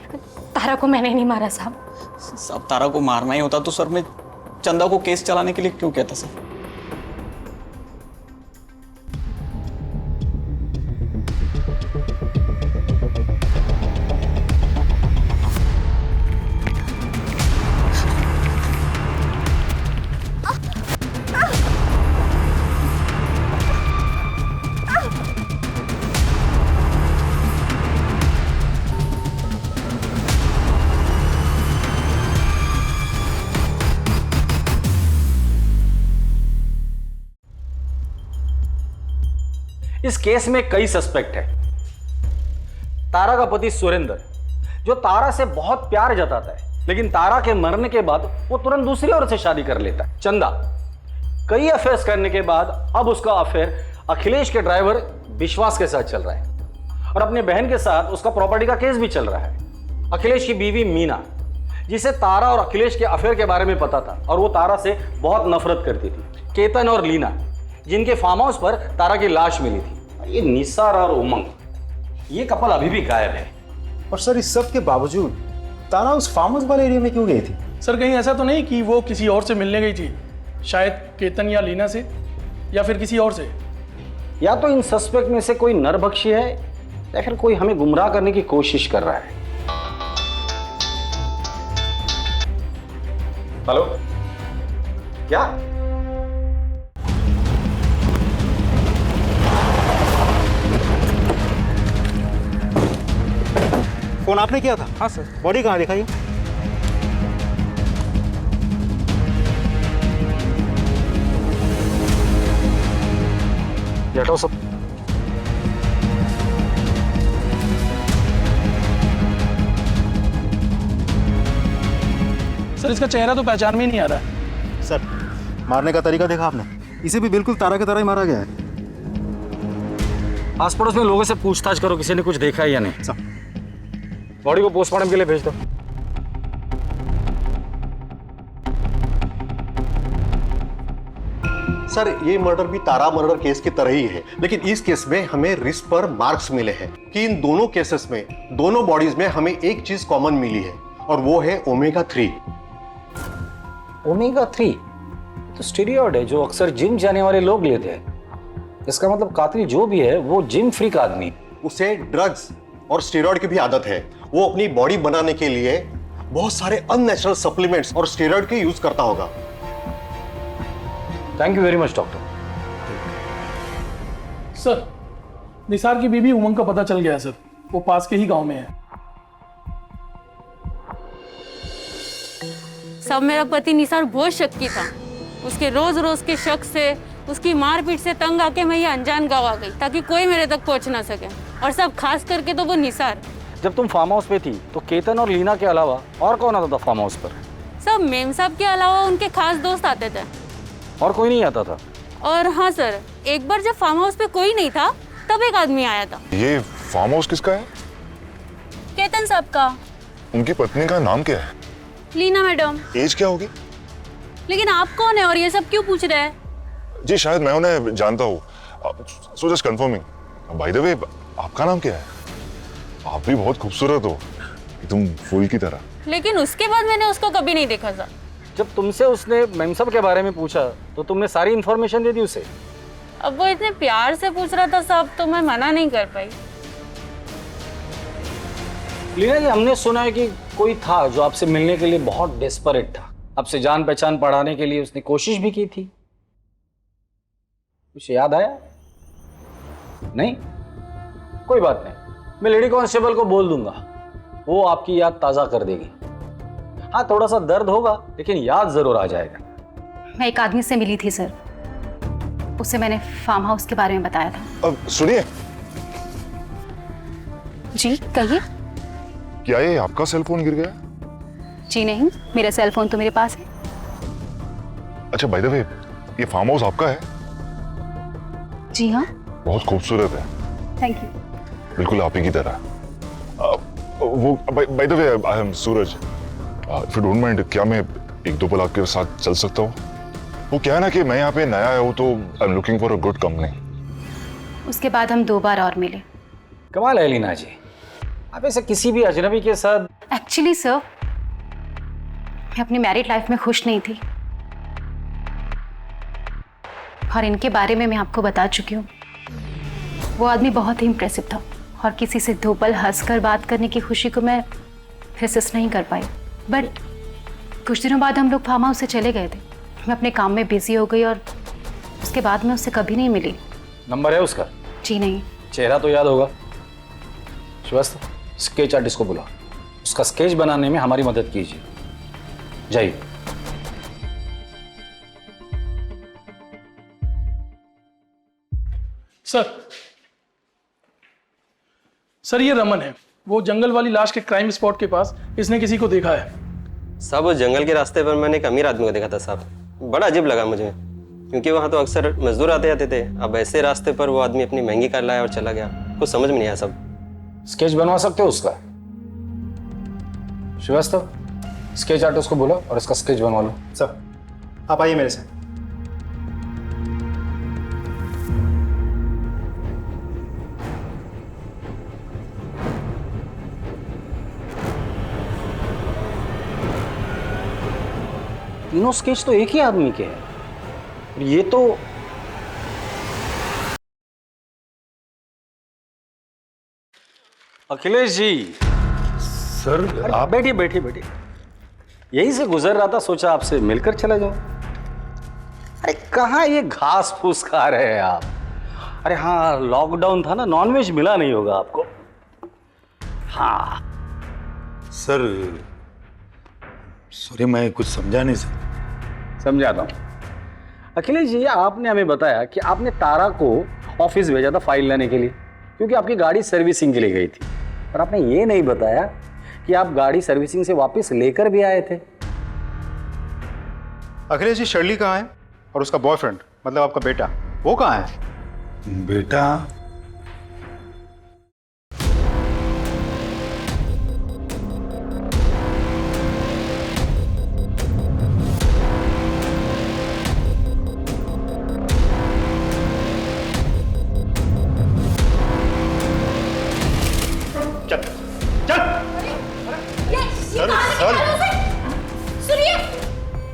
तारा को मैंने नहीं मारा साहब। साहब तारा को मारना ही होता तो सर मैं चंदा को केस चलाने के लिए क्यों कहता सर? इस केस में कई सस्पेक्ट है। तारा का पति सुरेंद्र, जो तारा से बहुत प्यार जताता है, लेकिन तारा के मरने के बाद वो तुरंत दूसरी औरत से शादी कर लेता है। चंदा, कई अफेयर्स करने के बाद अब उसका अफेयर अखिलेश के ड्राइवर विश्वास के साथ चल रहा है, और अपने बहन के साथ उसका प्रॉपर्टी का केस भी चल रहा है। अखिलेश की बीवी मीना, जिसे तारा और अखिलेश के अफेयर के बारे में पता था और वो तारा से बहुत नफरत करती थी। केतन और लीना, जिनके फार्म हाउस पर तारा की लाश मिली थी। ये निसार और उमंग, ये कपल अभी भी गायब है। और सर इस सब के बावजूद तारा उस फार्म हाउस वाले एरिया में क्यों गई थी? सर कहीं ऐसा तो नहीं कि वो किसी और से मिलने गई थी, शायद केतन या लीना से, या फिर किसी और से। या तो इन सस्पेक्ट में से कोई नरभक्षी है या फिर कोई हमें गुमराह करने की कोशिश कर रहा है। हेलो, क्या? फोन आपने किया था? हाँ सर। बॉडी कहाँ दिखाई? हटाओ सब। सर इसका चेहरा तो पहचान में ही नहीं आ रहा है। सर मारने का तरीका देखा आपने? इसे भी बिल्कुल तारा की तरह ही मारा गया है। आस पड़ोस में लोगों से पूछताछ करो, किसी ने कुछ देखा है या नहीं। सर बॉडी को पोस्टमार्टम के लिए भेज दो। सर ये मर्डर भी तारा मर्डर केस की तरह ही है, लेकिन इस केस में हमें रिस्ट पर मार्क्स मिले हैं कि इन दोनों केसेस में दोनों बॉडीज में हमें एक चीज कॉमन मिली है, और वो है ओमेगा 3। ओमेगा 3 तो स्टेरॉइड है जो अक्सर जिम जाने वाले लोग लेते हैं। इसका मतलब कातिल जो भी है वो जिम फ्रीक आदमी है। उसे ड्रग्स और स्टेरॉइड की भी आदत है। वो अपनी बॉडी बनाने के लिए बहुत सारे अननेचुरल सप्लीमेंट्स और स्टेरॉइड के यूज करता होगा। Thank you very much doctor. Sir Nisar की बीवी उमंग का पता चल गया है सर, वो पास के ही गांव में है। सब मेरा पति निसार बहुत शक्की था। उसके रोज रोज के शक से, उसकी मारपीट से तंग आके मैं ये अनजान गाँव आ गई ताकि कोई मेरे तक पहुंच ना सके, और सब खास करके तो वो निसार। जब तुम फार्म हाउस पे थी तो केतन और लीना के अलावा और कौन आता था फार्म हाउस पर? सब मेम साहब के अलावा उनके खास दोस्त आते थे। और कोई नहीं आता था? और हाँ सर, एक बार जब फार्म हाउस पे कोई नहीं था तब एक आदमी आया था। ये फार्म हाउस किसका है? केतन साहब का। उनकी पत्नी का नाम क्या है? लीना मैडम। एज क्या होगी? लेकिन आप कौन है और ये सब क्यों पूछ रहे हैं? जी शायद मैं उन्हें जानता हूँ, so just confirming. By the way आपका नाम क्या है? आप भी बहुत खूबसूरत हो, तुम फूल की तरह। लेकिन उसके बाद मैंने उसको कभी नहीं देखा सर। जब तुमसे उसने मेम साहब के बारे में पूछा तो तुमने सारी इंफॉर्मेशन दे दी उसे? अब वो इतने प्यार से पूछ रहा था साहब, तो मैं मना नहीं कर पाई। लीना जी, हमने सुना है कि कोई था जो आपसे मिलने के लिए बहुत डेस्परेट था, आपसे जान पहचान बढ़ाने के लिए उसने कोशिश भी की थी। कुछ याद आया? नहीं? कोई बात नहीं, मैं लेडी कांस्टेबल को बोल दूंगा, वो आपकी याद ताजा कर देगी। हाँ थोड़ा सा दर्द होगा लेकिन याद जरूर आ जाएगा। मैं एक आदमी से मिली थी सर, उसे मैंने फार्म हाउस के बारे में बताया था। अब सुनिए, जी कहिए। क्या ये आपका सेल फोन गिर गया? जी नहीं, मेरा सेल फोन तो मेरे पास है। अच्छा, बाय द वे, ये फार्म हाउस आपका है? जी हाँ। बहुत खूबसूरत है, थैंक यू। बिल्कुल आप ही की तरह। वो bye the way, I am Suraj. If you don't mind, क्या मैं एक दो पल आपके साथ चल सकता हूँ? वो क्या है ना कि मैं यहाँ पे नया आया हूँ, तो I am looking for a good company. उसके बाद हम 2 बार और मिले। कमाल है लीना जी, आप ऐसे किसी भी अजनबी के साथ। एक्चुअली सर, मैं अपनी मैरिड लाइफ में खुश नहीं थी, और इनके बारे में मैं आपको बता चुकी हूँ। वो आदमी बहुत ही इम्प्रेसिव था, और किसी से 2 पल हंसकर बात करने की खुशी को मैं रेसिस्ट नहीं कर पाई। बट कुछ दिनों बाद हम लोग फार्म हाउस से चले गए थे। मैं अपने काम में बिजी हो गई, और उसके बाद मैं उससे कभी नहीं मिली। नंबर है उसका? जी नहीं। चेहरा तो याद होगा। श्रीवास्तव, स्केच आर्टिस्ट को बुला, उसका स्केच बनाने में हमारी मदद कीजिए। जाइए। सर ये रमन है, वो जंगल वाली लाश के क्राइम स्पॉट के पास इसने किसी को देखा है। साहब, उस जंगल के रास्ते पर मैंने एक अमीर आदमी को देखा था साहब। बड़ा अजीब लगा मुझे, क्योंकि वहाँ तो अक्सर मजदूर आते जाते थे। अब ऐसे रास्ते पर वो आदमी अपनी महंगी कार लाया और चला गया, कुछ समझ में नहीं आया साहब। स्केच बनवा सकते हो उसका? श्रीवास्तव, स्केच आर्टिस्ट को बोलो और इसका स्केच बनवा लो। सर आप आइए मेरे साथ। तीनों स्केच तो एक ही आदमी के हैं। ये तो अखिलेश जी। सर आप बैठिए बैठिए बैठिए। यहीं से गुजर रहा था, सोचा आपसे मिलकर चला जाऊं। अरे कहाँ ये घास फूस खा रहे हैं आप? अरे हाँ, लॉकडाउन था ना, नॉनवेज मिला नहीं होगा आपको। हाँ सर, सॉरी, मैं कुछ समझा नहीं सर। समझाता हूँ। अखिलेश जी, आपने हमें बताया कि आपने तारा को ऑफिस भेजा था फाइल लेने के लिए, क्योंकि आपकी गाड़ी सर्विसिंग के लिए गई थी। पर आपने ये नहीं बताया कि आप गाड़ी सर्विसिंग से वापस लेकर भी आए थे। अखिलेश जी, शर्ली कहाँ है? और उसका बॉयफ्रेंड, मतलब आपका बेटा, वो कहाँ है? बेटा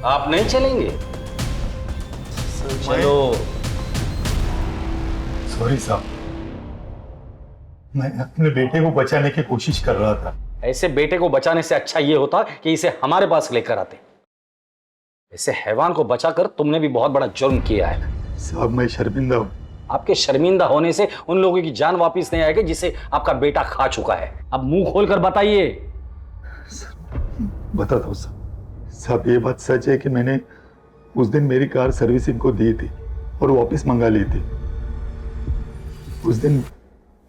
आप नहीं चलेंगे? चलो। सॉरी साहब, मैं अपने बेटे को बचाने की कोशिश कर रहा था। ऐसे बेटे को बचाने से अच्छा ये होता कि इसे हमारे पास लेकर आते। ऐसे हैवान को बचाकर तुमने भी बहुत बड़ा जुर्म किया है। साहब, मैं शर्मिंदा हूँ। आपके शर्मिंदा होने से उन लोगों की जान वापस नहीं आएगी जिसे आपका बेटा खा चुका है। अब मुंह खोलकर बताइए। बताता हूँ साहब, ये बात सच है कि मैंने उस दिन मेरी कार सर्विसिंग को दी थी और वापस मंगा ली थी। उस दिन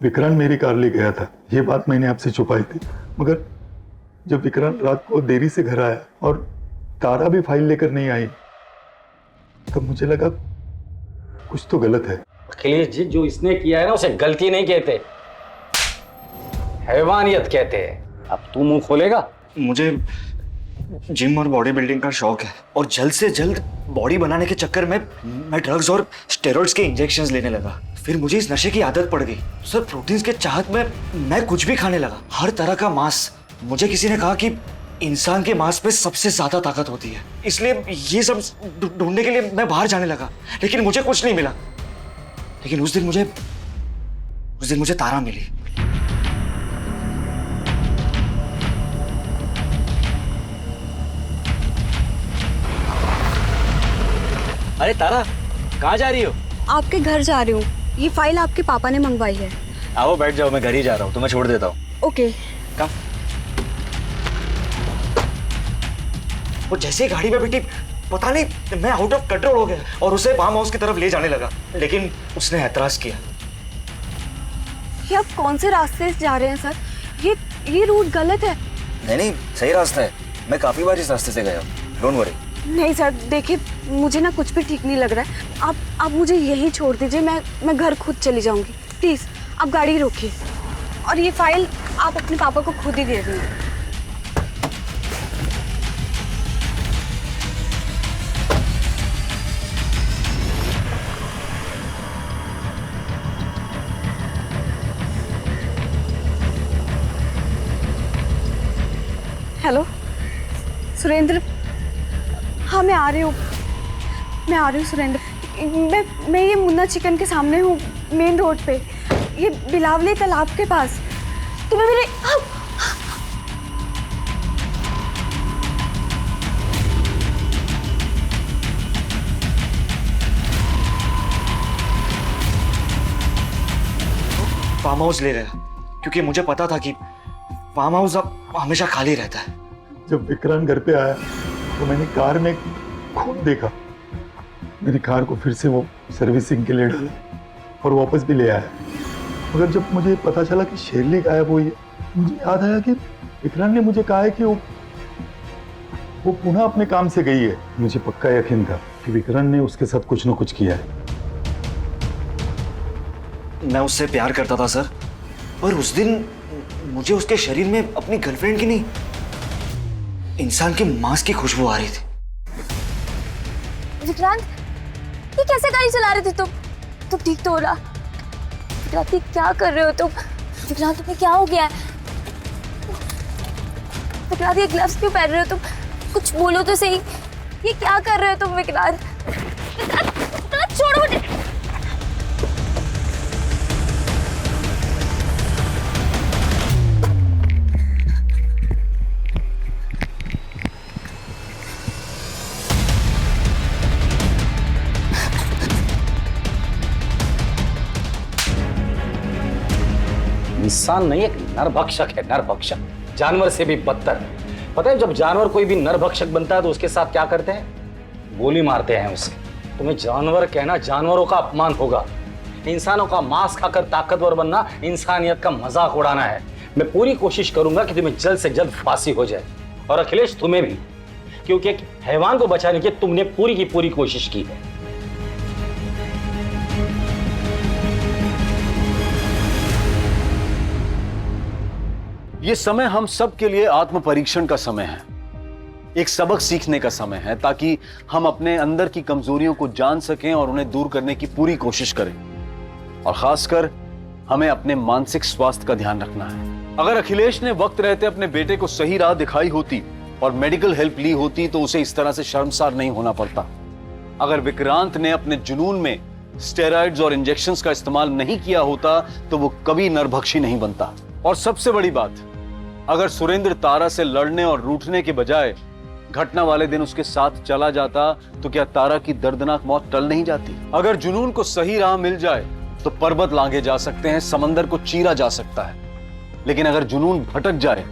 विक्रांत मेरी कार ले गया था, ये बात मैंने आपसे छुपाई थी। मगर जब विक्रांत रात को देरी से घर आया और तारा भी फाइल लेकर नहीं आई, तब मुझे लगा कुछ तो गलत है। अखिलेश जी, जो इसने किया है ना, उसे गलती नहीं कहते, हैवानियत कहते हैं। अब तू मुंह खोलेगा? मुझे जिम और बॉडी बिल्डिंग का शौक है, और जल्द से जल्द बॉडी बनाने के चक्कर में मैं ड्रग्स और स्टेरॉइड्स के इंजेक्शंस लेने लगा। फिर मुझे इस नशे की आदत पड़ गई सर। प्रोटीन्स के चाहत में मैं कुछ भी खाने लगा, हर तरह का मांस। मुझे किसी ने कहा कि इंसान के मांस पे सबसे ज्यादा ताकत होती है, इसलिए ये सब ढूंढने के लिए मैं बाहर जाने लगा, लेकिन मुझे कुछ नहीं मिला। लेकिन उस दिन मुझे तारा मिली। अरे तारा, कहाँ जा रही हो? आपके घर जा रही हूँ, ये फाइल आपके पापा ने मंगवाई है। आओ बैठ जाओ, मैं घर ही जा रहा हूँ, तुम्हें छोड़ देता हूँ। ओके। और जैसे ही गाड़ी में बैठी पता नहीं मैं आउट ऑफ कंट्रोल हो गया और उसे फार्म हाउस की तरफ ले जाने लगा, लेकिन उसने ऐतराज किया। ये आप कौन से रास्ते से जा रहे हैं सर? ये रूट गलत है। नहीं, सही रास्ता है। मैं काफी बार इस रास्ते से गया हूँ, डोंट वरी। नहीं सर, देखिए मुझे ना कुछ भी ठीक नहीं लग रहा है। आप मुझे यहीं छोड़ दीजिए, मैं घर खुद चली जाऊंगी। प्लीज आप गाड़ी रोकिए और ये फाइल आप अपने पापा को खुद ही दे दीजिए। हेलो सुरेंद्र, हाँ मैं आ रही हूँ सुरेंद्र। मैं ये मुन्ना चिकन के सामने हूँ, मेन रोड पे, ये बिलावली तालाब के पास। तुम्हें मेरे फार्म हाउस ले गया क्योंकि मुझे पता था कि फार्म हाउस अब हमेशा खाली रहता है। जब विक्रांत घर पे आया तो मैंने कार में खून देखा। मेरी कार को फिर से वो सर्विसिंग के लिए डाला और वापस भी ले आया। मगर जब मुझे पता चला कि शेरली गायब हुई है, मुझे याद आया कि विक्रांत ने मुझे कहा है कि वो पुनः अपने काम से गई है। मुझे पक्का यकीन था कि विक्रांत ने उसके साथ कुछ न कुछ किया है। मैं उससे प्यार करता था सर, पर उस दिन मुझे उसके शरीर में अपनी गर्लफ्रेंड की नहीं, इंसान के मांस की खुशबू आ रही थी। विक्रांत, ये कैसे गाड़ी चला रहे थे तुम? तुम ठीक तो हो रहा? विक्रांत, ये क्या कर रहे हो तुम? विक्रांत, तुम्हें क्या हो गया है? विक्रांत, ये ग्लव्स क्यों पहन रहे हो तुम? कुछ बोलो तो सही, ये क्या कर रहे हो तुम? विक्रांत, विक्रांत छोड़ो मुझे। इंसान नहीं, एक नरभक्षक है, नरभक्षक। जानवर से भी बदतर। पता है जब जानवर कोई भी नरभक्षक बनता है तो उसके साथ क्या करते हैं? गोली मारते हैं उसे। तुम्हें जानवर कहना जानवरों का अपमान होगा। इंसानों का मांस खाकर ताकतवर बनना इंसानियत का मजाक उड़ाना है। मैं पूरी कोशिश करूंगा कि तुम्हें जल्द से जल्द फांसी हो जाए, और अखिलेश तुम्हें भी, क्योंकि एक हैवान को बचाने की तुमने पूरी की पूरी कोशिश की है। ये समय हम सब के लिए आत्म परीक्षण का समय है, एक सबक सीखने का समय है, ताकि हम अपने अंदर की कमजोरियों को जान सकें और उन्हें दूर करने की पूरी कोशिश करें। और खासकर हमें अपने मानसिक स्वास्थ्य का ध्यान रखना है। अगर अखिलेश ने वक्त रहते अपने बेटे को सही राह दिखाई होती और मेडिकल हेल्प ली होती तो उसे इस तरह से शर्मसार नहीं होना पड़ता। अगर विक्रांत ने अपने जुनून में स्टेरॉइड्स और इंजेक्शंस का इस्तेमाल नहीं किया होता तो वो कभी नरभक्षी नहीं बनता। और सबसे बड़ी बात, अगर सुरेंद्र तारा से लड़ने और रूठने के बजाय घटना वाले दिन उसके साथ चला जाता तो क्या तारा की दर्दनाक मौत टल नहीं जाती? अगर जुनून को सही राह मिल जाए तो पर्वत लांघे जा सकते हैं, समंदर को चीरा जा सकता है। लेकिन अगर जुनून भटक जाए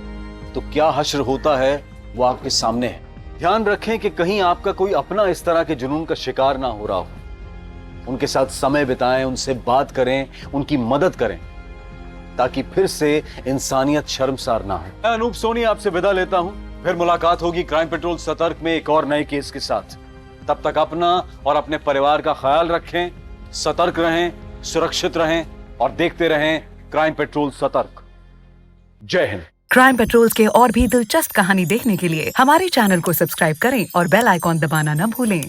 तो क्या हश्र होता है वो आपके सामने है। ध्यान रखें कि कहीं आपका कोई अपना इस तरह के जुनून का शिकार ना हो रहा हो। उनके साथ समय बिताएं, उनसे बात करें, उनकी मदद करें, ताकि फिर से इंसानियत शर्मसार ना हो। मैं अनूप सोनी आपसे विदा लेता हूं। फिर मुलाकात होगी क्राइम पेट्रोल सतर्क में एक और नए केस के साथ। तब तक अपना और अपने परिवार का ख्याल रखें, सतर्क रहें, सुरक्षित रहें और देखते रहें क्राइम पेट्रोल सतर्क। जय हिंद। क्राइम पेट्रोल के और भी दिलचस्प कहानी देखने के लिए हमारे चैनल को सब्सक्राइब करें और बेल आइकॉन दबाना न भूलें।